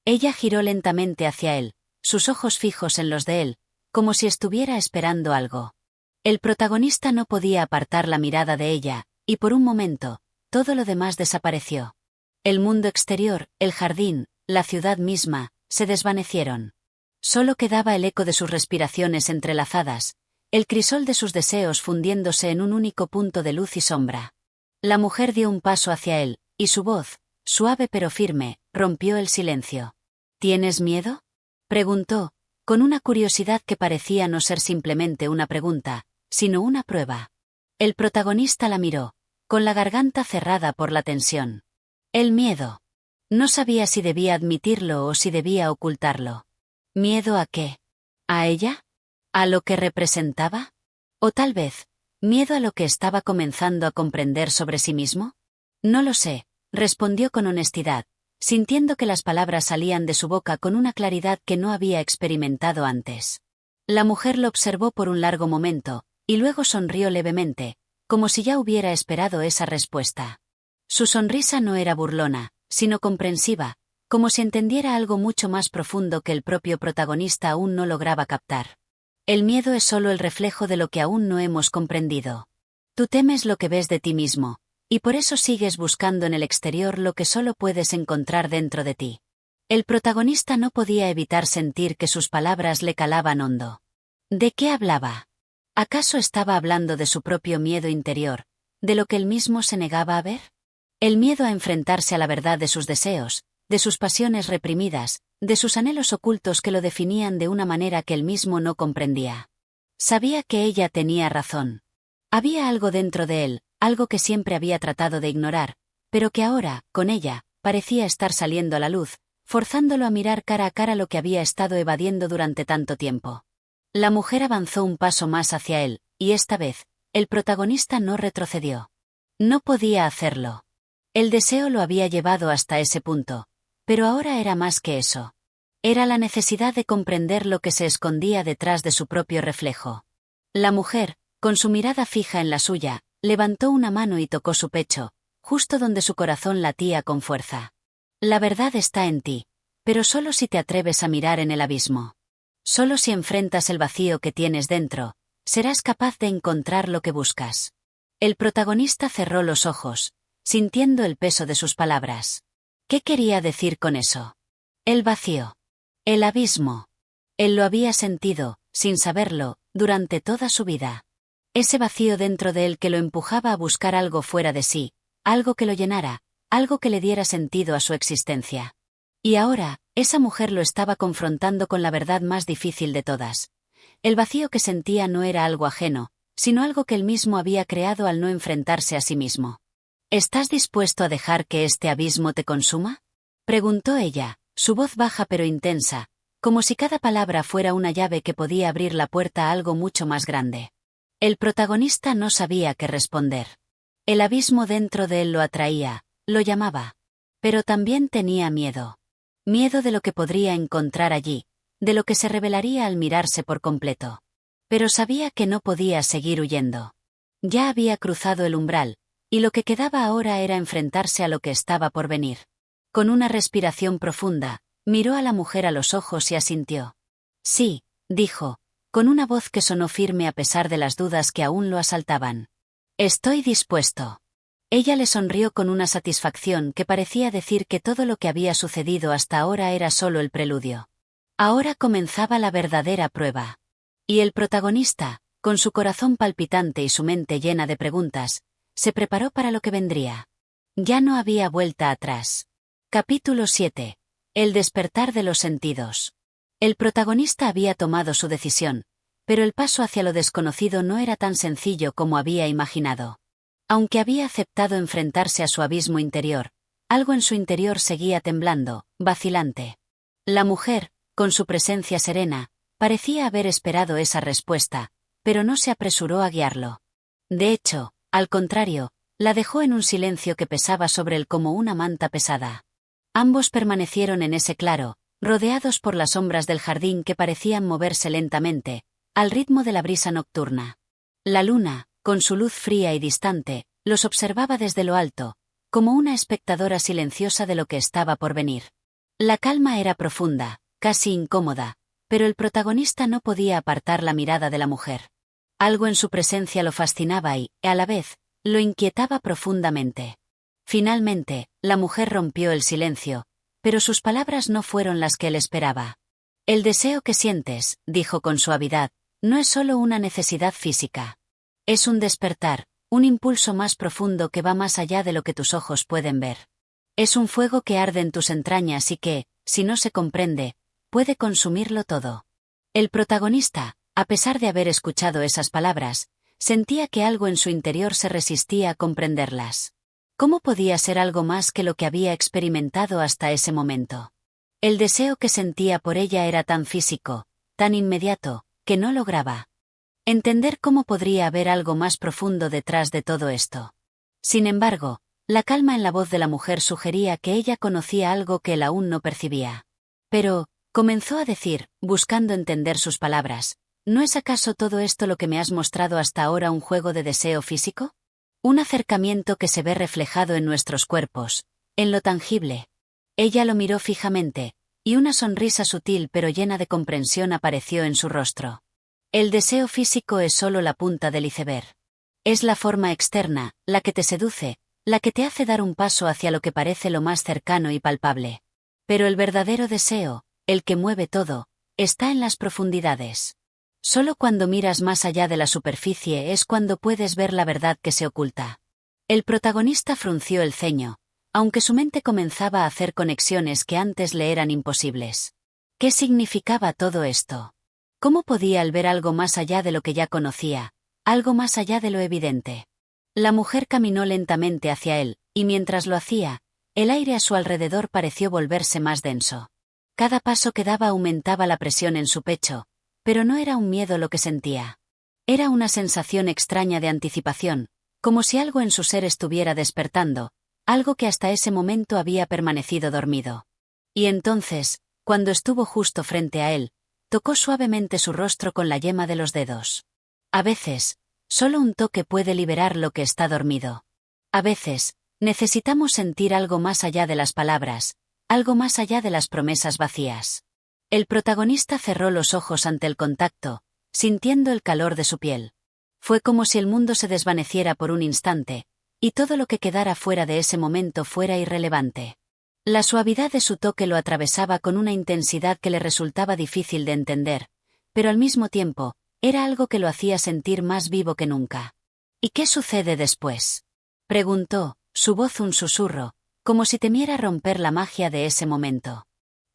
Ella giró lentamente hacia él, sus ojos fijos en los de él, como si estuviera esperando algo. El protagonista no podía apartar la mirada de ella, y por un momento, todo lo demás desapareció. El mundo exterior, el jardín, la ciudad misma, se desvanecieron. Solo quedaba el eco de sus respiraciones entrelazadas, el crisol de sus deseos fundiéndose en un único punto de luz y sombra. La mujer dio un paso hacia él, y su voz, suave pero firme, rompió el silencio. ¿Tienes miedo?, preguntó, con una curiosidad que parecía no ser simplemente una pregunta, sino una prueba. El protagonista la miró, con la garganta cerrada por la tensión. El miedo. No sabía si debía admitirlo o si debía ocultarlo. ¿Miedo a qué? ¿A ella? ¿A lo que representaba? ¿O tal vez, miedo a lo que estaba comenzando a comprender sobre sí mismo? No lo sé, respondió con honestidad, sintiendo que las palabras salían de su boca con una claridad que no había experimentado antes. La mujer lo observó por un largo momento, y luego sonrió levemente, como si ya hubiera esperado esa respuesta. Su sonrisa no era burlona, sino comprensiva, como si entendiera algo mucho más profundo que el propio protagonista aún no lograba captar. El miedo es solo el reflejo de lo que aún no hemos comprendido. Tú temes lo que ves de ti mismo, y por eso sigues buscando en el exterior lo que solo puedes encontrar dentro de ti. El protagonista no podía evitar sentir que sus palabras le calaban hondo. ¿De qué hablaba? ¿Acaso estaba hablando de su propio miedo interior, de lo que él mismo se negaba a ver? El miedo a enfrentarse a la verdad de sus deseos, de sus pasiones reprimidas, de sus anhelos ocultos que lo definían de una manera que él mismo no comprendía. Sabía que ella tenía razón. Había algo dentro de él, algo que siempre había tratado de ignorar, pero que ahora, con ella, parecía estar saliendo a la luz, forzándolo a mirar cara a cara lo que había estado evadiendo durante tanto tiempo. La mujer avanzó un paso más hacia él, y esta vez, el protagonista no retrocedió. No podía hacerlo. El deseo lo había llevado hasta ese punto, pero ahora era más que eso. Era la necesidad de comprender lo que se escondía detrás de su propio reflejo. La mujer, con su mirada fija en la suya, levantó una mano y tocó su pecho, justo donde su corazón latía con fuerza. La verdad está en ti, pero solo si te atreves a mirar en el abismo. Solo si enfrentas el vacío que tienes dentro, serás capaz de encontrar lo que buscas. El protagonista cerró los ojos, sintiendo el peso de sus palabras. ¿Qué quería decir con eso? El vacío. El abismo. Él lo había sentido, sin saberlo, durante toda su vida. Ese vacío dentro de él que lo empujaba a buscar algo fuera de sí, algo que lo llenara, algo que le diera sentido a su existencia. Y ahora, esa mujer lo estaba confrontando con la verdad más difícil de todas. El vacío que sentía no era algo ajeno, sino algo que él mismo había creado al no enfrentarse a sí mismo. ¿Estás dispuesto a dejar que este abismo te consuma?, preguntó ella, su voz baja pero intensa, como si cada palabra fuera una llave que podía abrir la puerta a algo mucho más grande. El protagonista no sabía qué responder. El abismo dentro de él lo atraía, lo llamaba. Pero también tenía miedo. Miedo de lo que podría encontrar allí, de lo que se revelaría al mirarse por completo. Pero sabía que no podía seguir huyendo. Ya había cruzado el umbral, y lo que quedaba ahora era enfrentarse a lo que estaba por venir. Con una respiración profunda, miró a la mujer a los ojos y asintió. Sí, dijo, con una voz que sonó firme a pesar de las dudas que aún lo asaltaban. Estoy dispuesto. Ella le sonrió con una satisfacción que parecía decir que todo lo que había sucedido hasta ahora era solo el preludio. Ahora comenzaba la verdadera prueba. Y el protagonista, con su corazón palpitante y su mente llena de preguntas, se preparó para lo que vendría. Ya no había vuelta atrás. Capítulo 7. El despertar de los sentidos. El protagonista había tomado su decisión, pero el paso hacia lo desconocido no era tan sencillo como había imaginado. Aunque había aceptado enfrentarse a su abismo interior, algo en su interior seguía temblando, vacilante. La mujer, con su presencia serena, parecía haber esperado esa respuesta, pero no se apresuró a guiarlo. De hecho, al contrario, la dejó en un silencio que pesaba sobre él como una manta pesada. Ambos permanecieron en ese claro, rodeados por las sombras del jardín que parecían moverse lentamente, al ritmo de la brisa nocturna. La luna, con su luz fría y distante, los observaba desde lo alto, como una espectadora silenciosa de lo que estaba por venir. La calma era profunda, casi incómoda, pero el protagonista no podía apartar la mirada de la mujer. Algo en su presencia lo fascinaba y, a la vez, lo inquietaba profundamente. Finalmente, la mujer rompió el silencio, pero sus palabras no fueron las que él esperaba. El deseo que sientes, dijo con suavidad, no es solo una necesidad física. Es un despertar, un impulso más profundo que va más allá de lo que tus ojos pueden ver. Es un fuego que arde en tus entrañas y que, si no se comprende, puede consumirlo todo. El protagonista, a pesar de haber escuchado esas palabras, sentía que algo en su interior se resistía a comprenderlas. ¿Cómo podía ser algo más que lo que había experimentado hasta ese momento? El deseo que sentía por ella era tan físico, tan inmediato, que no lograba entender cómo podría haber algo más profundo detrás de todo esto. Sin embargo, la calma en la voz de la mujer sugería que ella conocía algo que él aún no percibía. Pero, comenzó a decir, buscando entender sus palabras, ¿no es acaso todo esto lo que me has mostrado hasta ahora un juego de deseo físico? Un acercamiento que se ve reflejado en nuestros cuerpos, en lo tangible. Ella lo miró fijamente, y una sonrisa sutil pero llena de comprensión apareció en su rostro. El deseo físico es solo la punta del iceberg. Es la forma externa, la que te seduce, la que te hace dar un paso hacia lo que parece lo más cercano y palpable. Pero el verdadero deseo, el que mueve todo, está en las profundidades. Solo cuando miras más allá de la superficie es cuando puedes ver la verdad que se oculta. El protagonista frunció el ceño, aunque su mente comenzaba a hacer conexiones que antes le eran imposibles. ¿Qué significaba todo esto? ¿Cómo podía él ver algo más allá de lo que ya conocía, algo más allá de lo evidente? La mujer caminó lentamente hacia él, y mientras lo hacía, el aire a su alrededor pareció volverse más denso. Cada paso que daba aumentaba la presión en su pecho, pero no era un miedo lo que sentía. Era una sensación extraña de anticipación, como si algo en su ser estuviera despertando, algo que hasta ese momento había permanecido dormido. Y entonces, cuando estuvo justo frente a él, tocó suavemente su rostro con la yema de los dedos. A veces, solo un toque puede liberar lo que está dormido. A veces, necesitamos sentir algo más allá de las palabras, algo más allá de las promesas vacías. El protagonista cerró los ojos ante el contacto, sintiendo el calor de su piel. Fue como si el mundo se desvaneciera por un instante, y todo lo que quedara fuera de ese momento fuera irrelevante. La suavidad de su toque lo atravesaba con una intensidad que le resultaba difícil de entender, pero al mismo tiempo, era algo que lo hacía sentir más vivo que nunca. ¿Y qué sucede después?, preguntó, su voz un susurro, como si temiera romper la magia de ese momento.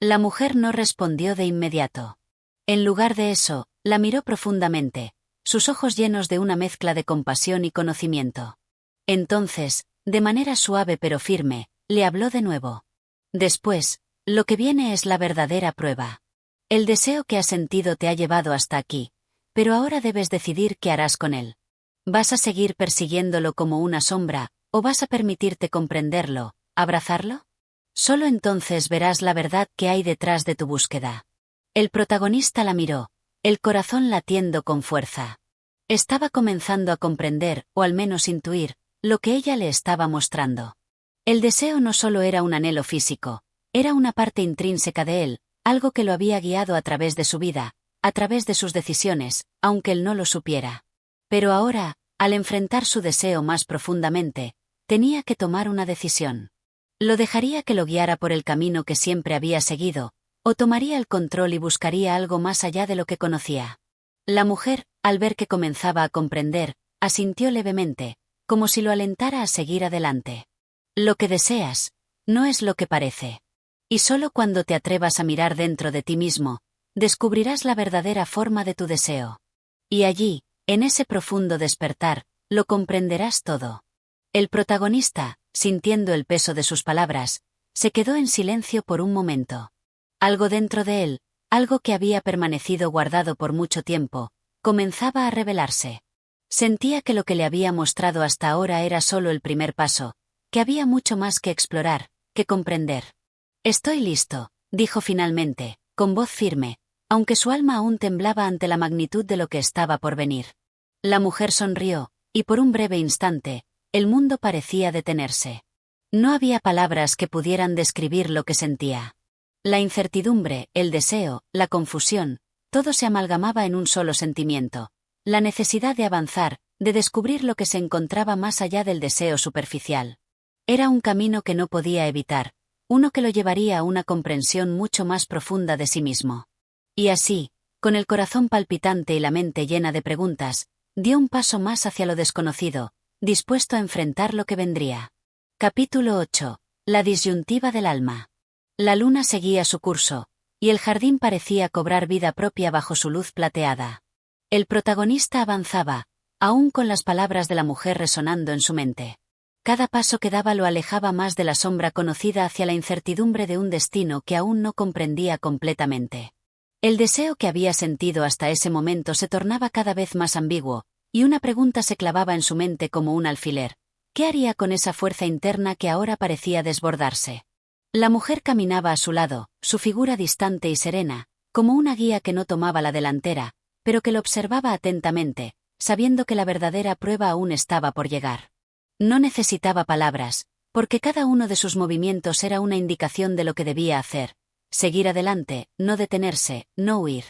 La mujer no respondió de inmediato. En lugar de eso, la miró profundamente, sus ojos llenos de una mezcla de compasión y conocimiento. Entonces, de manera suave pero firme, le habló de nuevo. Después, lo que viene es la verdadera prueba. El deseo que has sentido te ha llevado hasta aquí, pero ahora debes decidir qué harás con él. ¿Vas a seguir persiguiéndolo como una sombra, o vas a permitirte comprenderlo, abrazarlo? Solo entonces verás la verdad que hay detrás de tu búsqueda. El protagonista la miró, el corazón latiendo con fuerza. Estaba comenzando a comprender, o al menos intuir, lo que ella le estaba mostrando. El deseo no solo era un anhelo físico, era una parte intrínseca de él, algo que lo había guiado a través de su vida, a través de sus decisiones, aunque él no lo supiera. Pero ahora, al enfrentar su deseo más profundamente, tenía que tomar una decisión. ¿Lo dejaría que lo guiara por el camino que siempre había seguido, o tomaría el control y buscaría algo más allá de lo que conocía? La mujer, al ver que comenzaba a comprender, asintió levemente, como si lo alentara a seguir adelante. Lo que deseas, no es lo que parece. Y solo cuando te atrevas a mirar dentro de ti mismo, descubrirás la verdadera forma de tu deseo. Y allí, en ese profundo despertar, lo comprenderás todo. El protagonista, sintiendo el peso de sus palabras, se quedó en silencio por un momento. Algo dentro de él, Algo que había permanecido guardado por mucho tiempo, comenzaba a revelarse. Sentía que lo que le había mostrado hasta ahora era solo el primer paso, que había mucho más que explorar, que comprender. Estoy listo, dijo finalmente, con voz firme, aunque su alma aún temblaba ante la magnitud de lo que estaba por venir. La mujer sonrió, y por un breve instante, el mundo parecía detenerse. No había palabras que pudieran describir lo que sentía. La incertidumbre, el deseo, la confusión, todo se amalgamaba en un solo sentimiento. La necesidad de avanzar, de descubrir lo que se encontraba más allá del deseo superficial. Era un camino que no podía evitar, uno que lo llevaría a una comprensión mucho más profunda de sí mismo. Y así, con el corazón palpitante y la mente llena de preguntas, dio un paso más hacia lo desconocido, dispuesto a enfrentar lo que vendría. Capítulo 8. La disyuntiva del alma. La luna seguía su curso, y el jardín parecía cobrar vida propia bajo su luz plateada. El protagonista avanzaba, aún con las palabras de la mujer resonando en su mente. Cada paso que daba lo alejaba más de la sombra conocida hacia la incertidumbre de un destino que aún no comprendía completamente. El deseo que había sentido hasta ese momento se tornaba cada vez más ambiguo, y una pregunta se clavaba en su mente como un alfiler. ¿Qué haría con esa fuerza interna que ahora parecía desbordarse? La mujer caminaba a su lado, su figura distante y serena, como una guía que no tomaba la delantera, pero que lo observaba atentamente, sabiendo que la verdadera prueba aún estaba por llegar. No necesitaba palabras, porque cada uno de sus movimientos era una indicación de lo que debía hacer. Seguir adelante, no detenerse, no huir.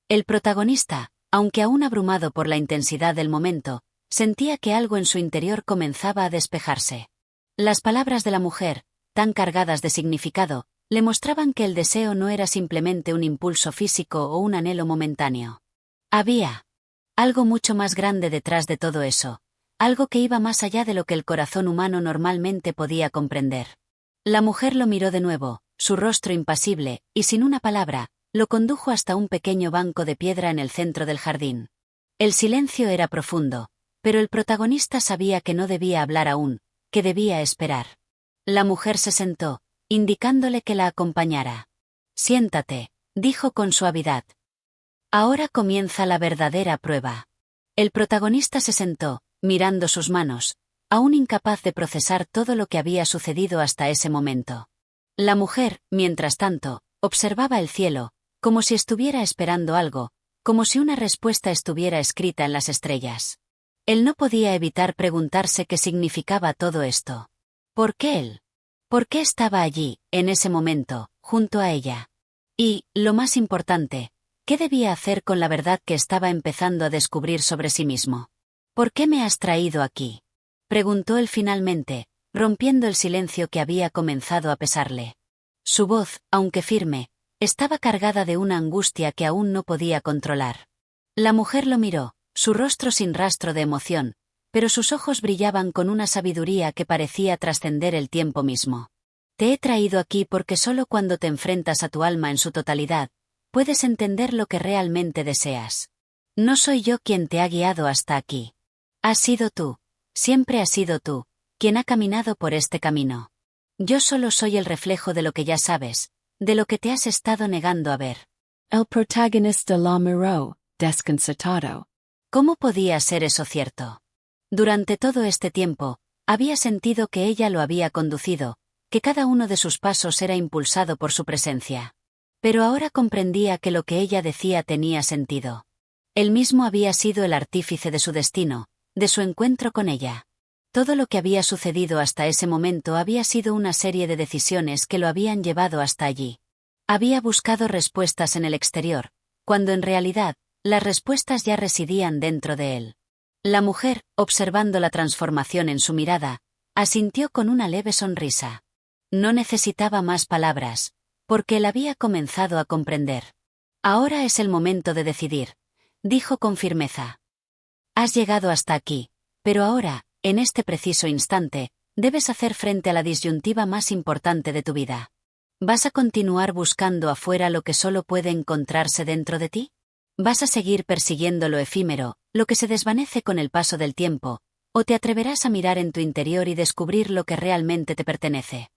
El protagonista, aunque aún abrumado por la intensidad del momento, sentía que algo en su interior comenzaba a despejarse. Las palabras de la mujer, tan cargadas de significado, le mostraban que el deseo no era simplemente un impulso físico o un anhelo momentáneo. Había algo mucho más grande detrás de todo eso, algo que iba más allá de lo que el corazón humano normalmente podía comprender. La mujer lo miró de nuevo, su rostro impasible, y sin una palabra, lo condujo hasta un pequeño banco de piedra en el centro del jardín. El silencio era profundo, pero el protagonista sabía que no debía hablar aún, que debía esperar. La mujer se sentó, indicándole que la acompañara. «Siéntate», dijo con suavidad. «Ahora comienza la verdadera prueba». El protagonista se sentó, mirando sus manos, aún incapaz de procesar todo lo que había sucedido hasta ese momento. La mujer, mientras tanto, observaba el cielo, como si estuviera esperando algo, como si una respuesta estuviera escrita en las estrellas. Él no podía evitar preguntarse qué significaba todo esto. ¿Por qué él? ¿Por qué estaba allí, en ese momento, junto a ella? Y, lo más importante, ¿qué debía hacer con la verdad que estaba empezando a descubrir sobre sí mismo? ¿Por qué me has traído aquí?, preguntó él finalmente, rompiendo el silencio que había comenzado a pesarle. Su voz, aunque firme, estaba cargada de una angustia que aún no podía controlar. La mujer lo miró, su rostro sin rastro de emoción, pero sus ojos brillaban con una sabiduría que parecía trascender el tiempo mismo. Te he traído aquí porque solo cuando te enfrentas a tu alma en su totalidad, puedes entender lo que realmente deseas. No soy yo quien te ha guiado hasta aquí. Has sido tú, siempre has sido tú, quien ha caminado por este camino. Yo solo soy el reflejo de lo que ya sabes, de lo que te has estado negando a ver. El protagonista la miró, desconcertado. ¿Cómo podía ser eso cierto? Durante todo este tiempo, había sentido que ella lo había conducido, que cada uno de sus pasos era impulsado por su presencia. Pero ahora comprendía que lo que ella decía tenía sentido. Él mismo había sido el artífice de su destino, de su encuentro con ella. Todo lo que había sucedido hasta ese momento había sido una serie de decisiones que lo habían llevado hasta allí. Había buscado respuestas en el exterior, cuando en realidad, las respuestas ya residían dentro de él. La mujer, observando la transformación en su mirada, asintió con una leve sonrisa. No necesitaba más palabras, porque él había comenzado a comprender. Ahora es el momento de decidir, dijo con firmeza. Has llegado hasta aquí, pero ahora, en este preciso instante, debes hacer frente a la disyuntiva más importante de tu vida. ¿Vas a continuar buscando afuera lo que solo puede encontrarse dentro de ti? ¿Vas a seguir persiguiendo lo efímero, lo que se desvanece con el paso del tiempo, o te atreverás a mirar en tu interior y descubrir lo que realmente te pertenece?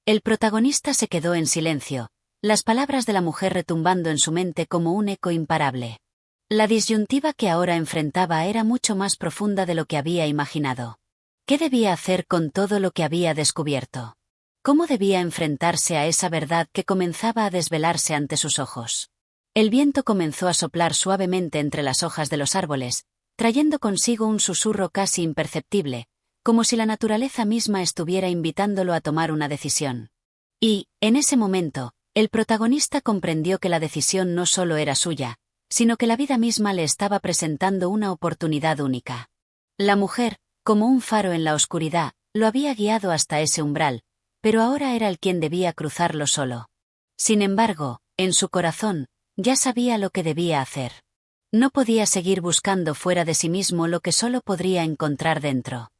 El protagonista se quedó en silencio, las palabras de la mujer retumbando en su mente como un eco imparable. La disyuntiva que ahora enfrentaba era mucho más profunda de lo que había imaginado. ¿Qué debía hacer con todo lo que había descubierto? ¿Cómo debía enfrentarse a esa verdad que comenzaba a desvelarse ante sus ojos? El viento comenzó a soplar suavemente entre las hojas de los árboles, trayendo consigo un susurro casi imperceptible, como si la naturaleza misma estuviera invitándolo a tomar una decisión. Y, en ese momento, el protagonista comprendió que la decisión no solo era suya, sino que la vida misma le estaba presentando una oportunidad única. La mujer, como un faro en la oscuridad, lo había guiado hasta ese umbral, pero ahora era él quien debía cruzarlo solo. Sin embargo, en su corazón, ya sabía lo que debía hacer. No podía seguir buscando fuera de sí mismo lo que solo podría encontrar dentro.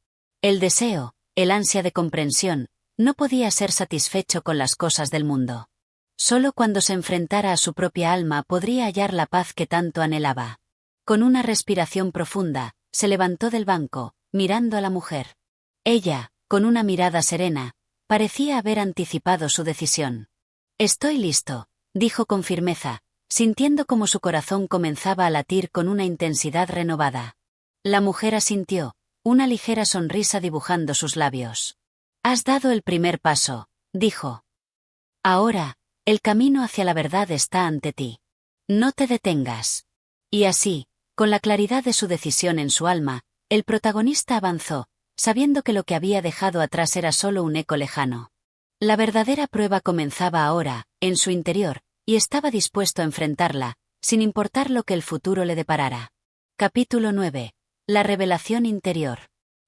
El deseo, el ansia de comprensión, no podía ser satisfecho con las cosas del mundo. Solo cuando se enfrentara a su propia alma podría hallar la paz que tanto anhelaba. Con una respiración profunda, se levantó del banco, mirando a la mujer. Ella, con una mirada serena, parecía haber anticipado su decisión. «Estoy listo», dijo con firmeza, sintiendo como su corazón comenzaba a latir con una intensidad renovada. La mujer asintió, una ligera sonrisa dibujando sus labios. «Has dado el primer paso», dijo. «Ahora, el camino hacia la verdad está ante ti. No te detengas». Y así, con la claridad de su decisión en su alma, el protagonista avanzó, sabiendo que lo que había dejado atrás era solo un eco lejano. La verdadera prueba comenzaba ahora, en su interior, y estaba dispuesto a enfrentarla, sin importar lo que el futuro le deparara. Capítulo 9. La revelación interior.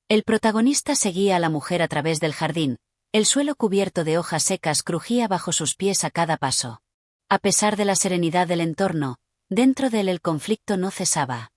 El protagonista seguía a la mujer a través del jardín. El suelo cubierto de hojas secas crujía bajo sus pies a cada paso. A pesar de la serenidad del entorno, dentro de él el conflicto no cesaba.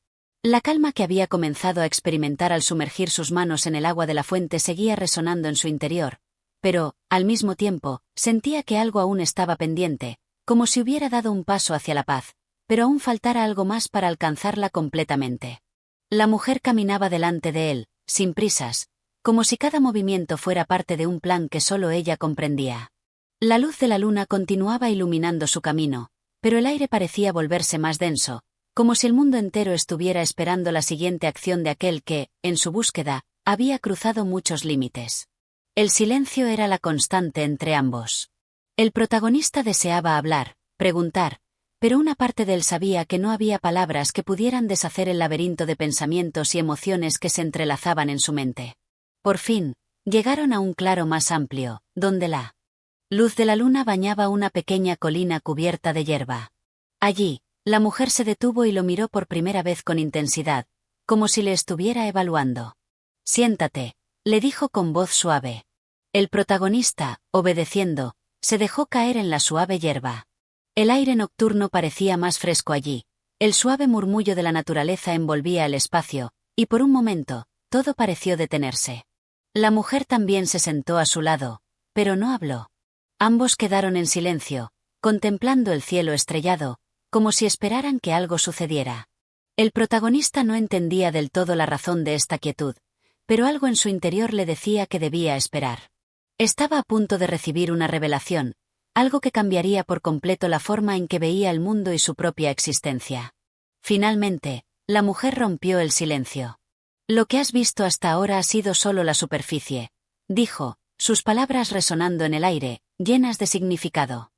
La calma que había comenzado a experimentar al sumergir sus manos en el agua de la fuente seguía resonando en su interior, pero, al mismo tiempo, sentía que algo aún estaba pendiente, como si hubiera dado un paso hacia la paz, pero aún faltara algo más para alcanzarla completamente. La mujer caminaba delante de él, sin prisas, como si cada movimiento fuera parte de un plan que solo ella comprendía. La luz de la luna continuaba iluminando su camino, pero el aire parecía volverse más denso, como si el mundo entero estuviera esperando la siguiente acción de aquel que, en su búsqueda, había cruzado muchos límites. El silencio era la constante entre ambos. El protagonista deseaba hablar, preguntar, pero una parte de él sabía que no había palabras que pudieran deshacer el laberinto de pensamientos y emociones que se entrelazaban en su mente. Por fin, llegaron a un claro más amplio, donde la luz de la luna bañaba una pequeña colina cubierta de hierba. Allí, la mujer se detuvo y lo miró por primera vez con intensidad, como si le estuviera evaluando. «Siéntate», le dijo con voz suave. El protagonista, obedeciendo, se dejó caer en la suave hierba. El aire nocturno parecía más fresco allí, el suave murmullo de la naturaleza envolvía el espacio, y por un momento, todo pareció detenerse. La mujer también se sentó a su lado, pero no habló. Ambos quedaron en silencio, contemplando el cielo estrellado, como si esperaran que algo sucediera. El protagonista no entendía del todo la razón de esta quietud, pero algo en su interior le decía que debía esperar. Estaba a punto de recibir una revelación, algo que cambiaría por completo la forma en que veía el mundo y su propia existencia. Finalmente, la mujer rompió el silencio. «Lo que has visto hasta ahora ha sido solo la superficie», dijo, sus palabras resonando en el aire, llenas de significado.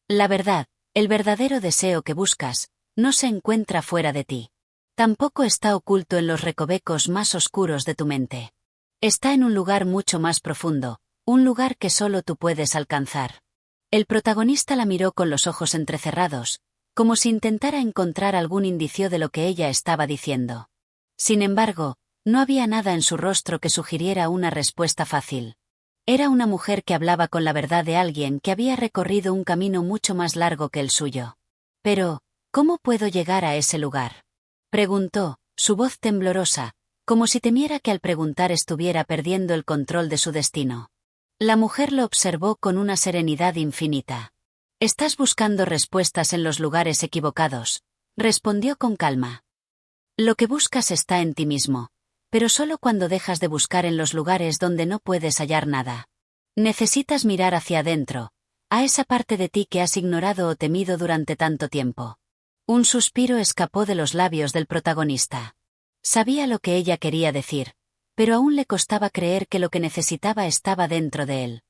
«La verdad, el verdadero deseo que buscas, no se encuentra fuera de ti. Tampoco está oculto en los recovecos más oscuros de tu mente. Está en un lugar mucho más profundo, un lugar que solo tú puedes alcanzar». El protagonista la miró con los ojos entrecerrados, como si intentara encontrar algún indicio de lo que ella estaba diciendo. Sin embargo, no había nada en su rostro que sugiriera una respuesta fácil. Era una mujer que hablaba con la verdad de alguien que había recorrido un camino mucho más largo que el suyo. «Pero, ¿cómo puedo llegar a ese lugar?», preguntó, su voz temblorosa, como si temiera que al preguntar estuviera perdiendo el control de su destino. La mujer lo observó con una serenidad infinita. «Estás buscando respuestas en los lugares equivocados», respondió con calma. «Lo que buscas está en ti mismo, pero solo cuando dejas de buscar en los lugares donde no puedes hallar nada. Necesitas mirar hacia adentro, a esa parte de ti que has ignorado o temido durante tanto tiempo. Un suspiro escapó de los labios del protagonista. Sabía lo que ella quería decir, pero aún le costaba creer que lo que necesitaba estaba dentro de él.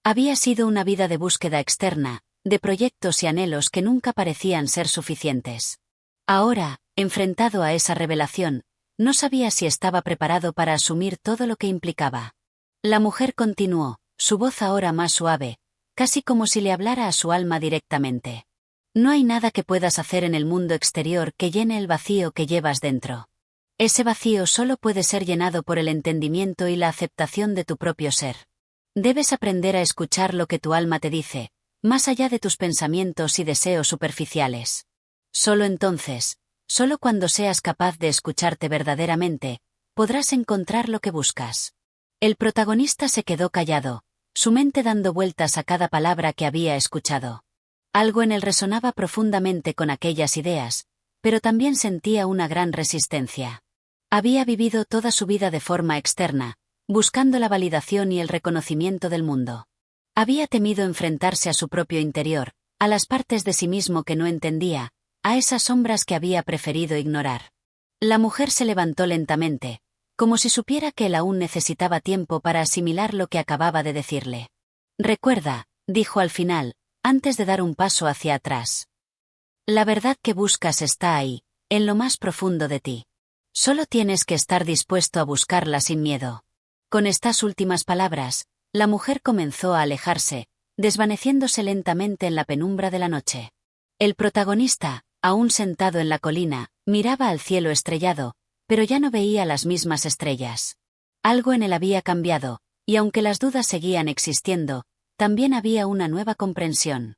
Había sido una vida de búsqueda externa, de proyectos y anhelos que nunca parecían ser suficientes. Ahora, enfrentado a esa revelación, no sabía si estaba preparado para asumir todo lo que implicaba. La mujer continuó, su voz ahora más suave, casi como si le hablara a su alma directamente. No hay nada que puedas hacer en el mundo exterior que llene el vacío que llevas dentro. Ese vacío solo puede ser llenado por el entendimiento y la aceptación de tu propio ser. Debes aprender a escuchar lo que tu alma te dice, más allá de tus pensamientos y deseos superficiales. Solo entonces, solo cuando seas capaz de escucharte verdaderamente, podrás encontrar lo que buscas. El protagonista se quedó callado, su mente dando vueltas a cada palabra que había escuchado. Algo en él resonaba profundamente con aquellas ideas, pero también sentía una gran resistencia. Había vivido toda su vida de forma externa, buscando la validación y el reconocimiento del mundo. Había temido enfrentarse a su propio interior, a las partes de sí mismo que no entendía, a esas sombras que había preferido ignorar. La mujer se levantó lentamente, como si supiera que él aún necesitaba tiempo para asimilar lo que acababa de decirle. Recuerda, dijo al final, antes de dar un paso hacia atrás. La verdad que buscas está ahí, en lo más profundo de ti. Solo tienes que estar dispuesto a buscarla sin miedo. Con estas últimas palabras, la mujer comenzó a alejarse, desvaneciéndose lentamente en la penumbra de la noche. El protagonista, aún sentado en la colina, miraba al cielo estrellado, pero ya no veía las mismas estrellas. Algo en él había cambiado, y aunque las dudas seguían existiendo, también había una nueva comprensión.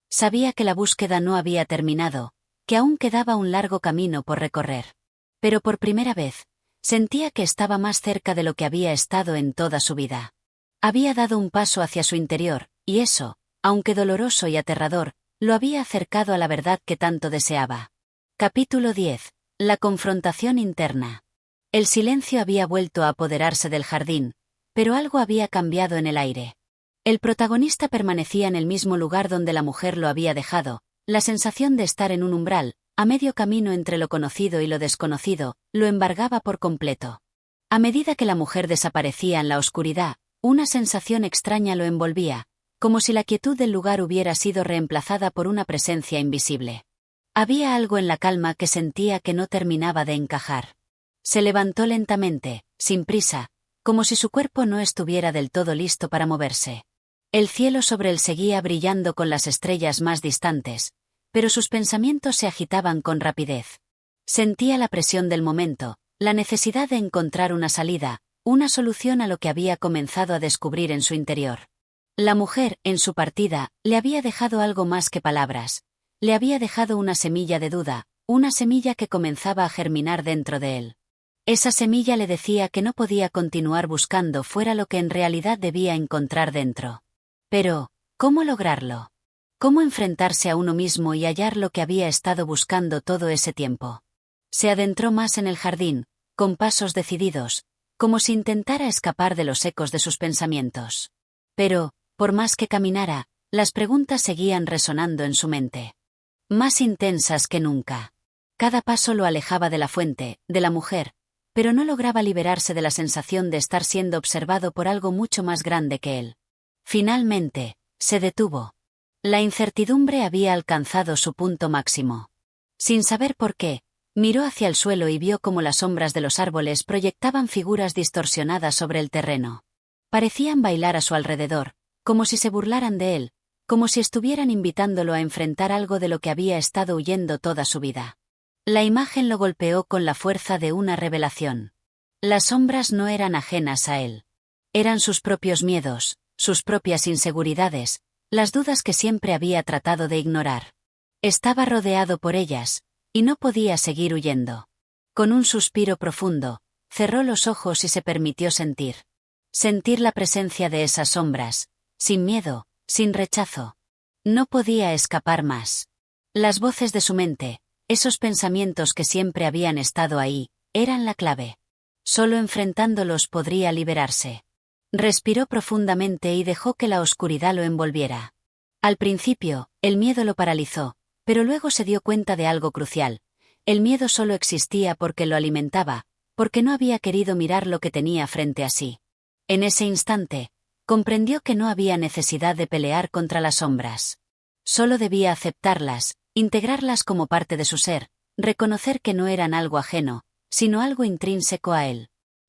Sabía que la búsqueda no había terminado, que aún quedaba un largo camino por recorrer. Pero por primera vez, sentía que estaba más cerca de lo que había estado en toda su vida. Había dado un paso hacia su interior, y eso, aunque doloroso y aterrador, lo había acercado a la verdad que tanto deseaba. Capítulo 10. La confrontación interna. El silencio había vuelto a apoderarse del jardín, pero algo había cambiado en el aire. El protagonista permanecía en el mismo lugar donde la mujer lo había dejado, la sensación de estar en un umbral, a medio camino entre lo conocido y lo desconocido, lo embargaba por completo. A medida que la mujer desaparecía en la oscuridad, una sensación extraña lo envolvía, como si la quietud del lugar hubiera sido reemplazada por una presencia invisible. Había algo en la calma que sentía que no terminaba de encajar. Se levantó lentamente, sin prisa, como si su cuerpo no estuviera del todo listo para moverse. El cielo sobre él seguía brillando con las estrellas más distantes, pero sus pensamientos se agitaban con rapidez. Sentía la presión del momento, la necesidad de encontrar una salida, una solución a lo que había comenzado a descubrir en su interior. La mujer, en su partida, le había dejado algo más que palabras. Le había dejado una semilla de duda, una semilla que comenzaba a germinar dentro de él. Esa semilla le decía que no podía continuar buscando fuera lo que en realidad debía encontrar dentro. Pero, ¿cómo lograrlo? ¿Cómo enfrentarse a uno mismo y hallar lo que había estado buscando todo ese tiempo? Se adentró más en el jardín, con pasos decididos, como si intentara escapar de los ecos de sus pensamientos. Pero, por más que caminara, las preguntas seguían resonando en su mente. Más intensas que nunca. Cada paso lo alejaba de la fuente, de la mujer, pero no lograba liberarse de la sensación de estar siendo observado por algo mucho más grande que él. Finalmente, se detuvo. La incertidumbre había alcanzado su punto máximo. Sin saber por qué, miró hacia el suelo y vio cómo las sombras de los árboles proyectaban figuras distorsionadas sobre el terreno. Parecían bailar a su alrededor, como si se burlaran de él, como si estuvieran invitándolo a enfrentar algo de lo que había estado huyendo toda su vida. La imagen lo golpeó con la fuerza de una revelación. Las sombras no eran ajenas a él. Eran sus propios miedos, sus propias inseguridades, las dudas que siempre había tratado de ignorar. Estaba rodeado por ellas, y no podía seguir huyendo. Con un suspiro profundo, cerró los ojos y se permitió sentir. Sentir la presencia de esas sombras, sin miedo, sin rechazo. No podía escapar más. Las voces de su mente, esos pensamientos que siempre habían estado ahí, eran la clave. Solo enfrentándolos podría liberarse. Respiró profundamente y dejó que la oscuridad lo envolviera. Al principio, el miedo lo paralizó, pero luego se dio cuenta de algo crucial. El miedo solo existía porque lo alimentaba, porque no había querido mirar lo que tenía frente a sí. En ese instante, comprendió que no había necesidad de pelear contra las sombras. Solo debía aceptarlas, integrarlas como parte de su ser, reconocer que no eran algo ajeno, sino algo intrínseco a él.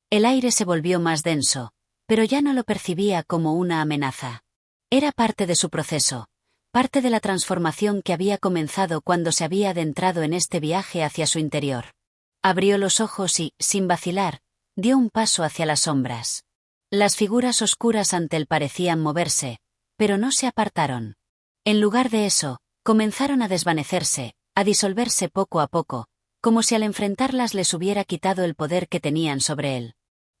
El aire se volvió más denso, pero ya no lo percibía como una amenaza. Era parte de su proceso, parte de la transformación que había comenzado cuando se había adentrado en este viaje hacia su interior. Abrió los ojos y, sin vacilar, dio un paso hacia las sombras. Las figuras oscuras ante él parecían moverse, pero no se apartaron. En lugar de eso, comenzaron a desvanecerse, a disolverse poco a poco, como si al enfrentarlas les hubiera quitado el poder que tenían sobre él.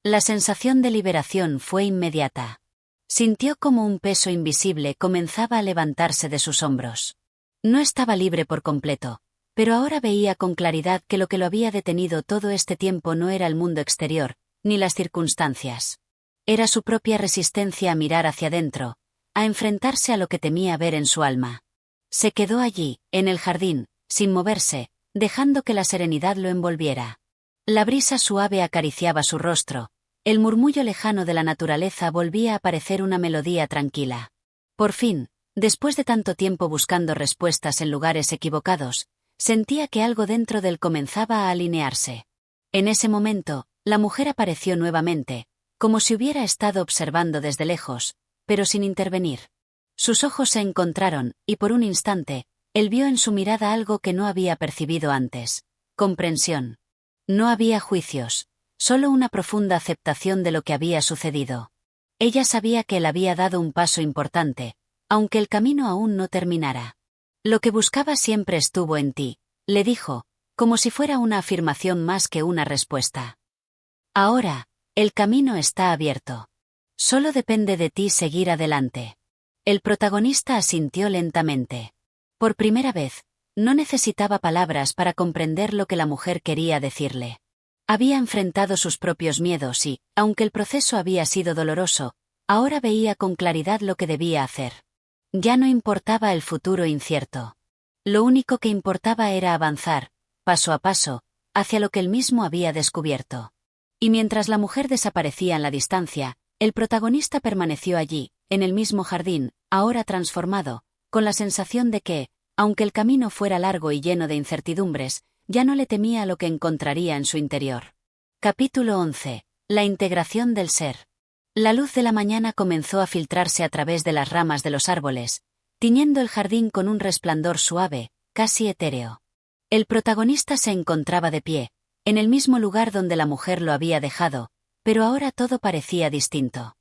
La sensación de liberación fue inmediata. Sintió como un peso invisible comenzaba a levantarse de sus hombros. No estaba libre por completo, pero ahora veía con claridad que lo había detenido todo este tiempo no era el mundo exterior, ni las circunstancias. Era su propia resistencia a mirar hacia adentro, a enfrentarse a lo que temía ver en su alma. Se quedó allí, en el jardín, sin moverse, dejando que la serenidad lo envolviera. La brisa suave acariciaba su rostro, el murmullo lejano de la naturaleza volvía a parecer una melodía tranquila. Por fin, después de tanto tiempo buscando respuestas en lugares equivocados, sentía que algo dentro de él comenzaba a alinearse. En ese momento, la mujer apareció nuevamente, como si hubiera estado observando desde lejos, pero sin intervenir. Sus ojos se encontraron, y por un instante, él vio en su mirada algo que no había percibido antes: comprensión. No había juicios, solo una profunda aceptación de lo que había sucedido. Ella sabía que él había dado un paso importante, aunque el camino aún no terminara. Lo que buscaba siempre estuvo en ti, le dijo, como si fuera una afirmación más que una respuesta. Ahora, el camino está abierto. Solo depende de ti seguir adelante. El protagonista asintió lentamente. Por primera vez, no necesitaba palabras para comprender lo que la mujer quería decirle. Había enfrentado sus propios miedos y, aunque el proceso había sido doloroso, ahora veía con claridad lo que debía hacer. Ya no importaba el futuro incierto. Lo único que importaba era avanzar, paso a paso, hacia lo que él mismo había descubierto. Y mientras la mujer desaparecía en la distancia, el protagonista permaneció allí, en el mismo jardín, ahora transformado, con la sensación de que, aunque el camino fuera largo y lleno de incertidumbres, ya no le temía a lo que encontraría en su interior. Capítulo 11. La integración del ser. La luz de la mañana comenzó a filtrarse a través de las ramas de los árboles, tiñendo el jardín con un resplandor suave, casi etéreo. El protagonista se encontraba de pie, en el mismo lugar donde la mujer lo había dejado, pero ahora todo parecía distinto.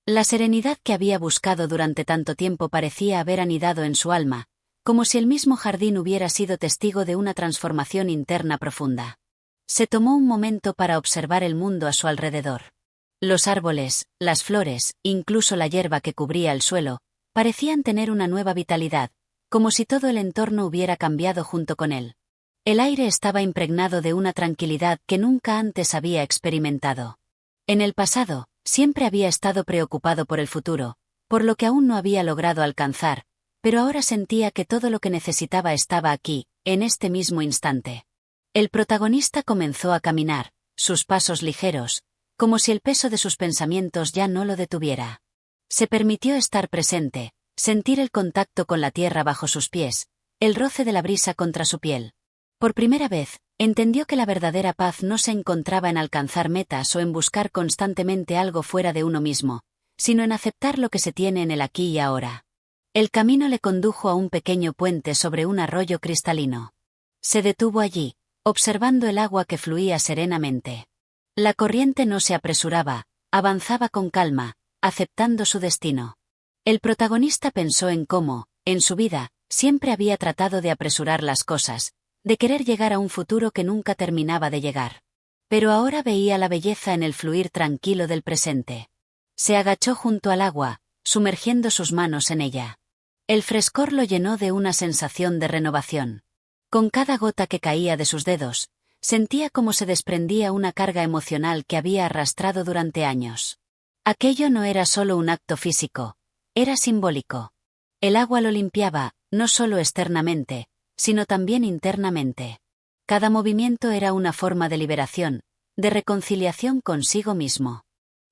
La serenidad que había buscado durante tanto tiempo parecía haber anidado en su alma, como si el mismo jardín hubiera sido testigo de una transformación interna profunda. Se tomó un momento para observar el mundo a su alrededor. Los árboles, las flores, incluso la hierba que cubría el suelo, parecían tener una nueva vitalidad, como si todo el entorno hubiera cambiado junto con él. El aire estaba impregnado de una tranquilidad que nunca antes había experimentado. En el pasado, siempre había estado preocupado por el futuro, por lo que aún no había logrado alcanzar, pero ahora sentía que todo lo que necesitaba estaba aquí, en este mismo instante. El protagonista comenzó a caminar, sus pasos ligeros, como si el peso de sus pensamientos ya no lo detuviera. Se permitió estar presente, sentir el contacto con la tierra bajo sus pies, el roce de la brisa contra su piel. Por primera vez, entendió que la verdadera paz no se encontraba en alcanzar metas o en buscar constantemente algo fuera de uno mismo, sino en aceptar lo que se tiene en el aquí y ahora. El camino le condujo a un pequeño puente sobre un arroyo cristalino. Se detuvo allí, observando el agua que fluía serenamente. La corriente no se apresuraba, avanzaba con calma, aceptando su destino. El protagonista pensó en cómo, en su vida, siempre había tratado de apresurar las cosas, de querer llegar a un futuro que nunca terminaba de llegar. Pero ahora veía la belleza en el fluir tranquilo del presente. Se agachó junto al agua, sumergiendo sus manos en ella. El frescor lo llenó de una sensación de renovación. Con cada gota que caía de sus dedos, sentía como se desprendía una carga emocional que había arrastrado durante años. Aquello no era solo un acto físico, era simbólico. El agua lo limpiaba, no solo externamente, sino también internamente. Cada movimiento era una forma de liberación, de reconciliación consigo mismo.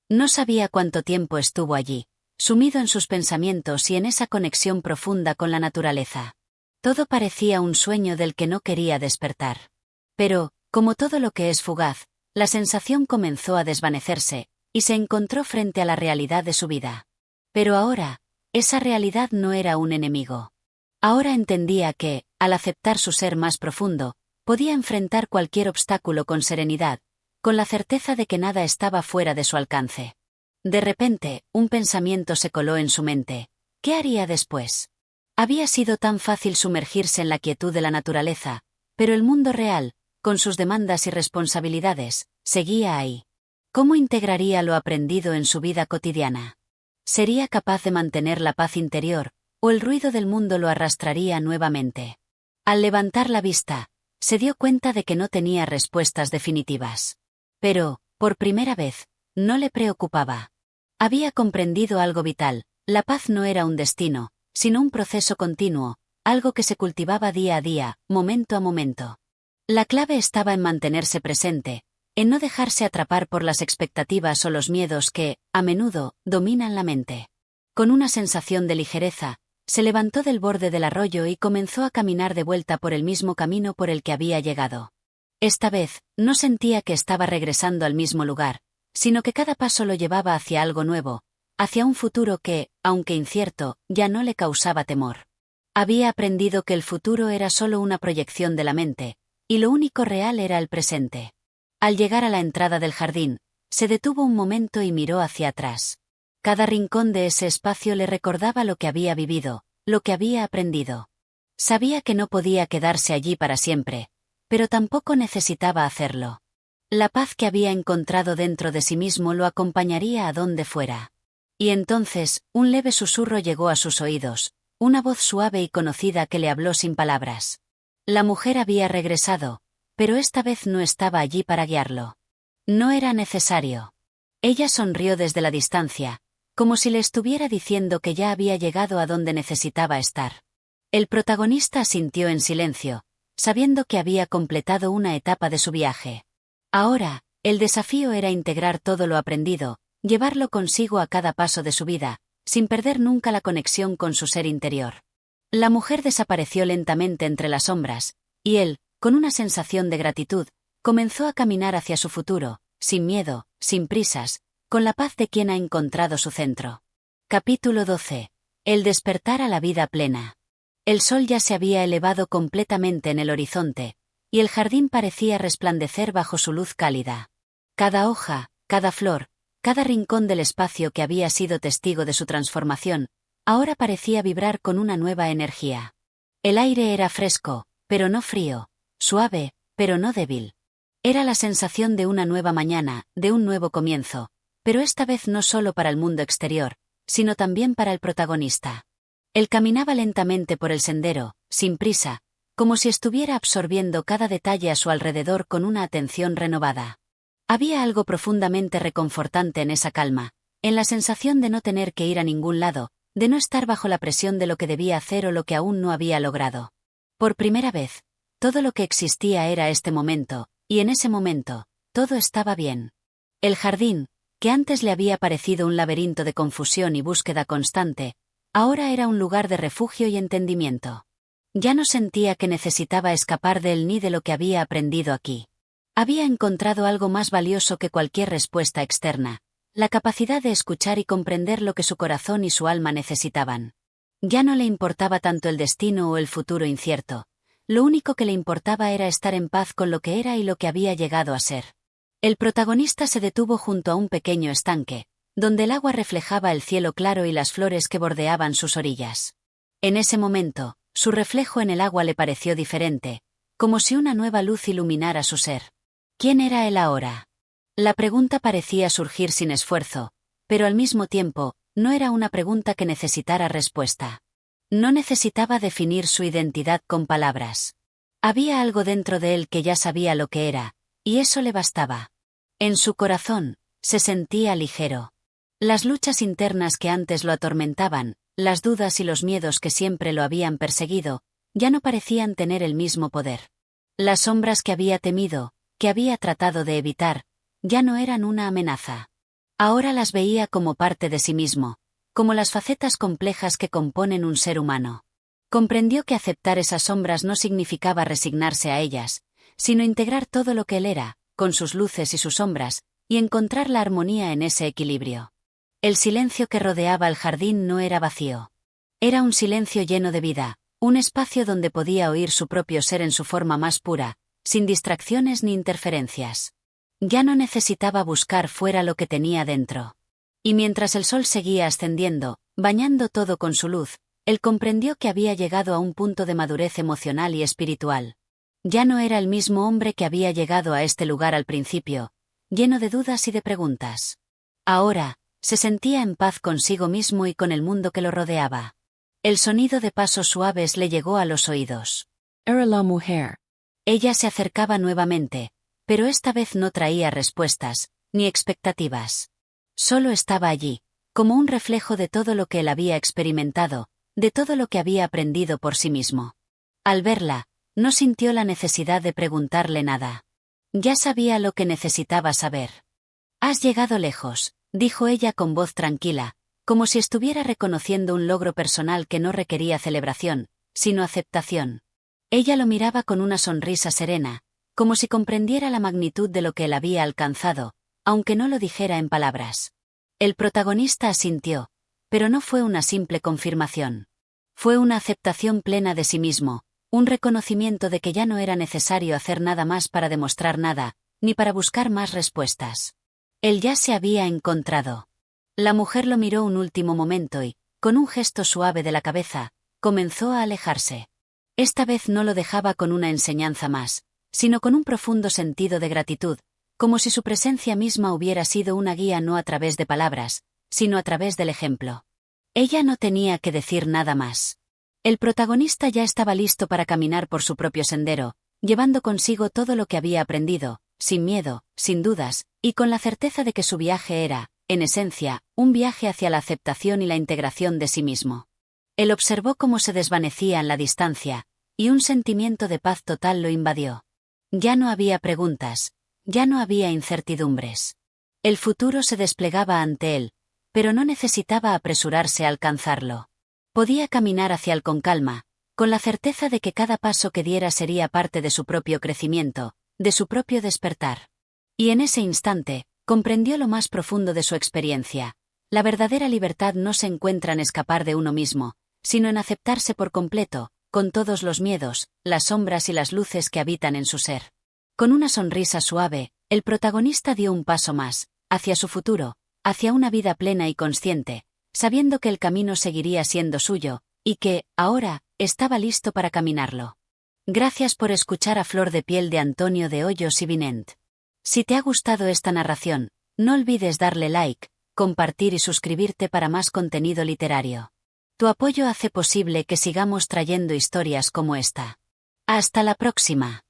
No sabía cuánto tiempo estuvo allí, sumido en sus pensamientos y en esa conexión profunda con la naturaleza. Todo parecía un sueño del que no quería despertar. Pero, como todo lo que es fugaz, la sensación comenzó a desvanecerse, y se encontró frente a la realidad de su vida. Pero ahora, esa realidad no era un enemigo. Ahora entendía que, al aceptar su ser más profundo, podía enfrentar cualquier obstáculo con serenidad, con la certeza de que nada estaba fuera de su alcance. De repente, un pensamiento se coló en su mente. ¿Qué haría después? Había sido tan fácil sumergirse en la quietud de la naturaleza, pero el mundo real, con sus demandas y responsabilidades, seguía ahí. ¿Cómo integraría lo aprendido en su vida cotidiana? ¿Sería capaz de mantener la paz interior, o el ruido del mundo lo arrastraría nuevamente? Al levantar la vista, se dio cuenta de que no tenía respuestas definitivas. Pero, por primera vez, no le preocupaba. Había comprendido algo vital: la paz no era un destino, sino un proceso continuo, algo que se cultivaba día a día, momento a momento. La clave estaba en mantenerse presente, en no dejarse atrapar por las expectativas o los miedos que, a menudo, dominan la mente. Con una sensación de ligereza, se levantó del borde del arroyo y comenzó a caminar de vuelta por el mismo camino por el que había llegado. Esta vez, no sentía que estaba regresando al mismo lugar, sino que cada paso lo llevaba hacia algo nuevo, hacia un futuro que, aunque incierto, ya no le causaba temor. Había aprendido que el futuro era solo una proyección de la mente, y lo único real era el presente. Al llegar a la entrada del jardín, se detuvo un momento y miró hacia atrás. Cada rincón de ese espacio le recordaba lo que había vivido, lo que había aprendido. Sabía que no podía quedarse allí para siempre, pero tampoco necesitaba hacerlo. La paz que había encontrado dentro de sí mismo lo acompañaría a donde fuera. Y entonces, un leve susurro llegó a sus oídos, una voz suave y conocida que le habló sin palabras. La mujer había regresado, pero esta vez no estaba allí para guiarlo. No era necesario. Ella sonrió desde la distancia, como si le estuviera diciendo que ya había llegado a donde necesitaba estar. El protagonista asintió en silencio, sabiendo que había completado una etapa de su viaje. Ahora, el desafío era integrar todo lo aprendido, llevarlo consigo a cada paso de su vida, sin perder nunca la conexión con su ser interior. La mujer desapareció lentamente entre las sombras, y él, con una sensación de gratitud, comenzó a caminar hacia su futuro, sin miedo, sin prisas, con la paz de quien ha encontrado su centro. Capítulo 12. El despertar a la vida plena. El sol ya se había elevado completamente en el horizonte, y el jardín parecía resplandecer bajo su luz cálida. Cada hoja, cada flor, cada rincón del espacio que había sido testigo de su transformación, ahora parecía vibrar con una nueva energía. El aire era fresco, pero no frío, suave, pero no débil. Era la sensación de una nueva mañana, de un nuevo comienzo, pero esta vez no solo para el mundo exterior, sino también para el protagonista. Él caminaba lentamente por el sendero, sin prisa, como si estuviera absorbiendo cada detalle a su alrededor con una atención renovada. Había algo profundamente reconfortante en esa calma, en la sensación de no tener que ir a ningún lado, de no estar bajo la presión de lo que debía hacer o lo que aún no había logrado. Por primera vez, todo lo que existía era este momento, y en ese momento, todo estaba bien. El jardín, que antes le había parecido un laberinto de confusión y búsqueda constante, ahora era un lugar de refugio y entendimiento. Ya no sentía que necesitaba escapar de él ni de lo que había aprendido aquí. Había encontrado algo más valioso que cualquier respuesta externa, la capacidad de escuchar y comprender lo que su corazón y su alma necesitaban. Ya no le importaba tanto el destino o el futuro incierto, lo único que le importaba era estar en paz con lo que era y lo que había llegado a ser. El protagonista se detuvo junto a un pequeño estanque, donde el agua reflejaba el cielo claro y las flores que bordeaban sus orillas. En ese momento, su reflejo en el agua le pareció diferente, como si una nueva luz iluminara su ser. ¿Quién era él ahora? La pregunta parecía surgir sin esfuerzo, pero al mismo tiempo, no era una pregunta que necesitara respuesta. No necesitaba definir su identidad con palabras. Había algo dentro de él que ya sabía lo que era, y eso le bastaba. En su corazón, se sentía ligero. Las luchas internas que antes lo atormentaban, las dudas y los miedos que siempre lo habían perseguido, ya no parecían tener el mismo poder. Las sombras que había temido, que había tratado de evitar, ya no eran una amenaza. Ahora las veía como parte de sí mismo, como las facetas complejas que componen un ser humano. Comprendió que aceptar esas sombras no significaba resignarse a ellas, sino integrar todo lo que él era, con sus luces y sus sombras, y encontrar la armonía en ese equilibrio. El silencio que rodeaba el jardín no era vacío. Era un silencio lleno de vida, un espacio donde podía oír su propio ser en su forma más pura, sin distracciones ni interferencias. Ya no necesitaba buscar fuera lo que tenía dentro. Y mientras el sol seguía ascendiendo, bañando todo con su luz, él comprendió que había llegado a un punto de madurez emocional y espiritual. Ya no era el mismo hombre que había llegado a este lugar al principio, lleno de dudas y de preguntas. Ahora, se sentía en paz consigo mismo y con el mundo que lo rodeaba. El sonido de pasos suaves le llegó a los oídos. Era la mujer. Ella se acercaba nuevamente, pero esta vez no traía respuestas, ni expectativas. Solo estaba allí, como un reflejo de todo lo que él había experimentado, de todo lo que había aprendido por sí mismo. Al verla, no sintió la necesidad de preguntarle nada. Ya sabía lo que necesitaba saber. «Has llegado lejos», dijo ella con voz tranquila, como si estuviera reconociendo un logro personal que no requería celebración, sino aceptación. Ella lo miraba con una sonrisa serena, como si comprendiera la magnitud de lo que él había alcanzado, aunque no lo dijera en palabras. El protagonista asintió, pero no fue una simple confirmación. Fue una aceptación plena de sí mismo, un reconocimiento de que ya no era necesario hacer nada más para demostrar nada, ni para buscar más respuestas. Él ya se había encontrado. La mujer lo miró un último momento y, con un gesto suave de la cabeza, comenzó a alejarse. Esta vez no lo dejaba con una enseñanza más, sino con un profundo sentido de gratitud, como si su presencia misma hubiera sido una guía no a través de palabras, sino a través del ejemplo. Ella no tenía que decir nada más. El protagonista ya estaba listo para caminar por su propio sendero, llevando consigo todo lo que había aprendido, sin miedo, sin dudas, y con la certeza de que su viaje era, en esencia, un viaje hacia la aceptación y la integración de sí mismo. Él observó cómo se desvanecía en la distancia, y un sentimiento de paz total lo invadió. Ya no había preguntas, ya no había incertidumbres. El futuro se desplegaba ante él, pero no necesitaba apresurarse a alcanzarlo. Podía caminar hacia él con calma, con la certeza de que cada paso que diera sería parte de su propio crecimiento, de su propio despertar. Y en ese instante, comprendió lo más profundo de su experiencia. La verdadera libertad no se encuentra en escapar de uno mismo, sino en aceptarse por completo, con todos los miedos, las sombras y las luces que habitan en su ser. Con una sonrisa suave, el protagonista dio un paso más, hacia su futuro, hacia una vida plena y consciente, sabiendo que el camino seguiría siendo suyo, y que, ahora, estaba listo para caminarlo. Gracias por escuchar A Flor de Piel de Antonio de Hoyos y Vinent. Si te ha gustado esta narración, no olvides darle like, compartir y suscribirte para más contenido literario. Tu apoyo hace posible que sigamos trayendo historias como esta. Hasta la próxima.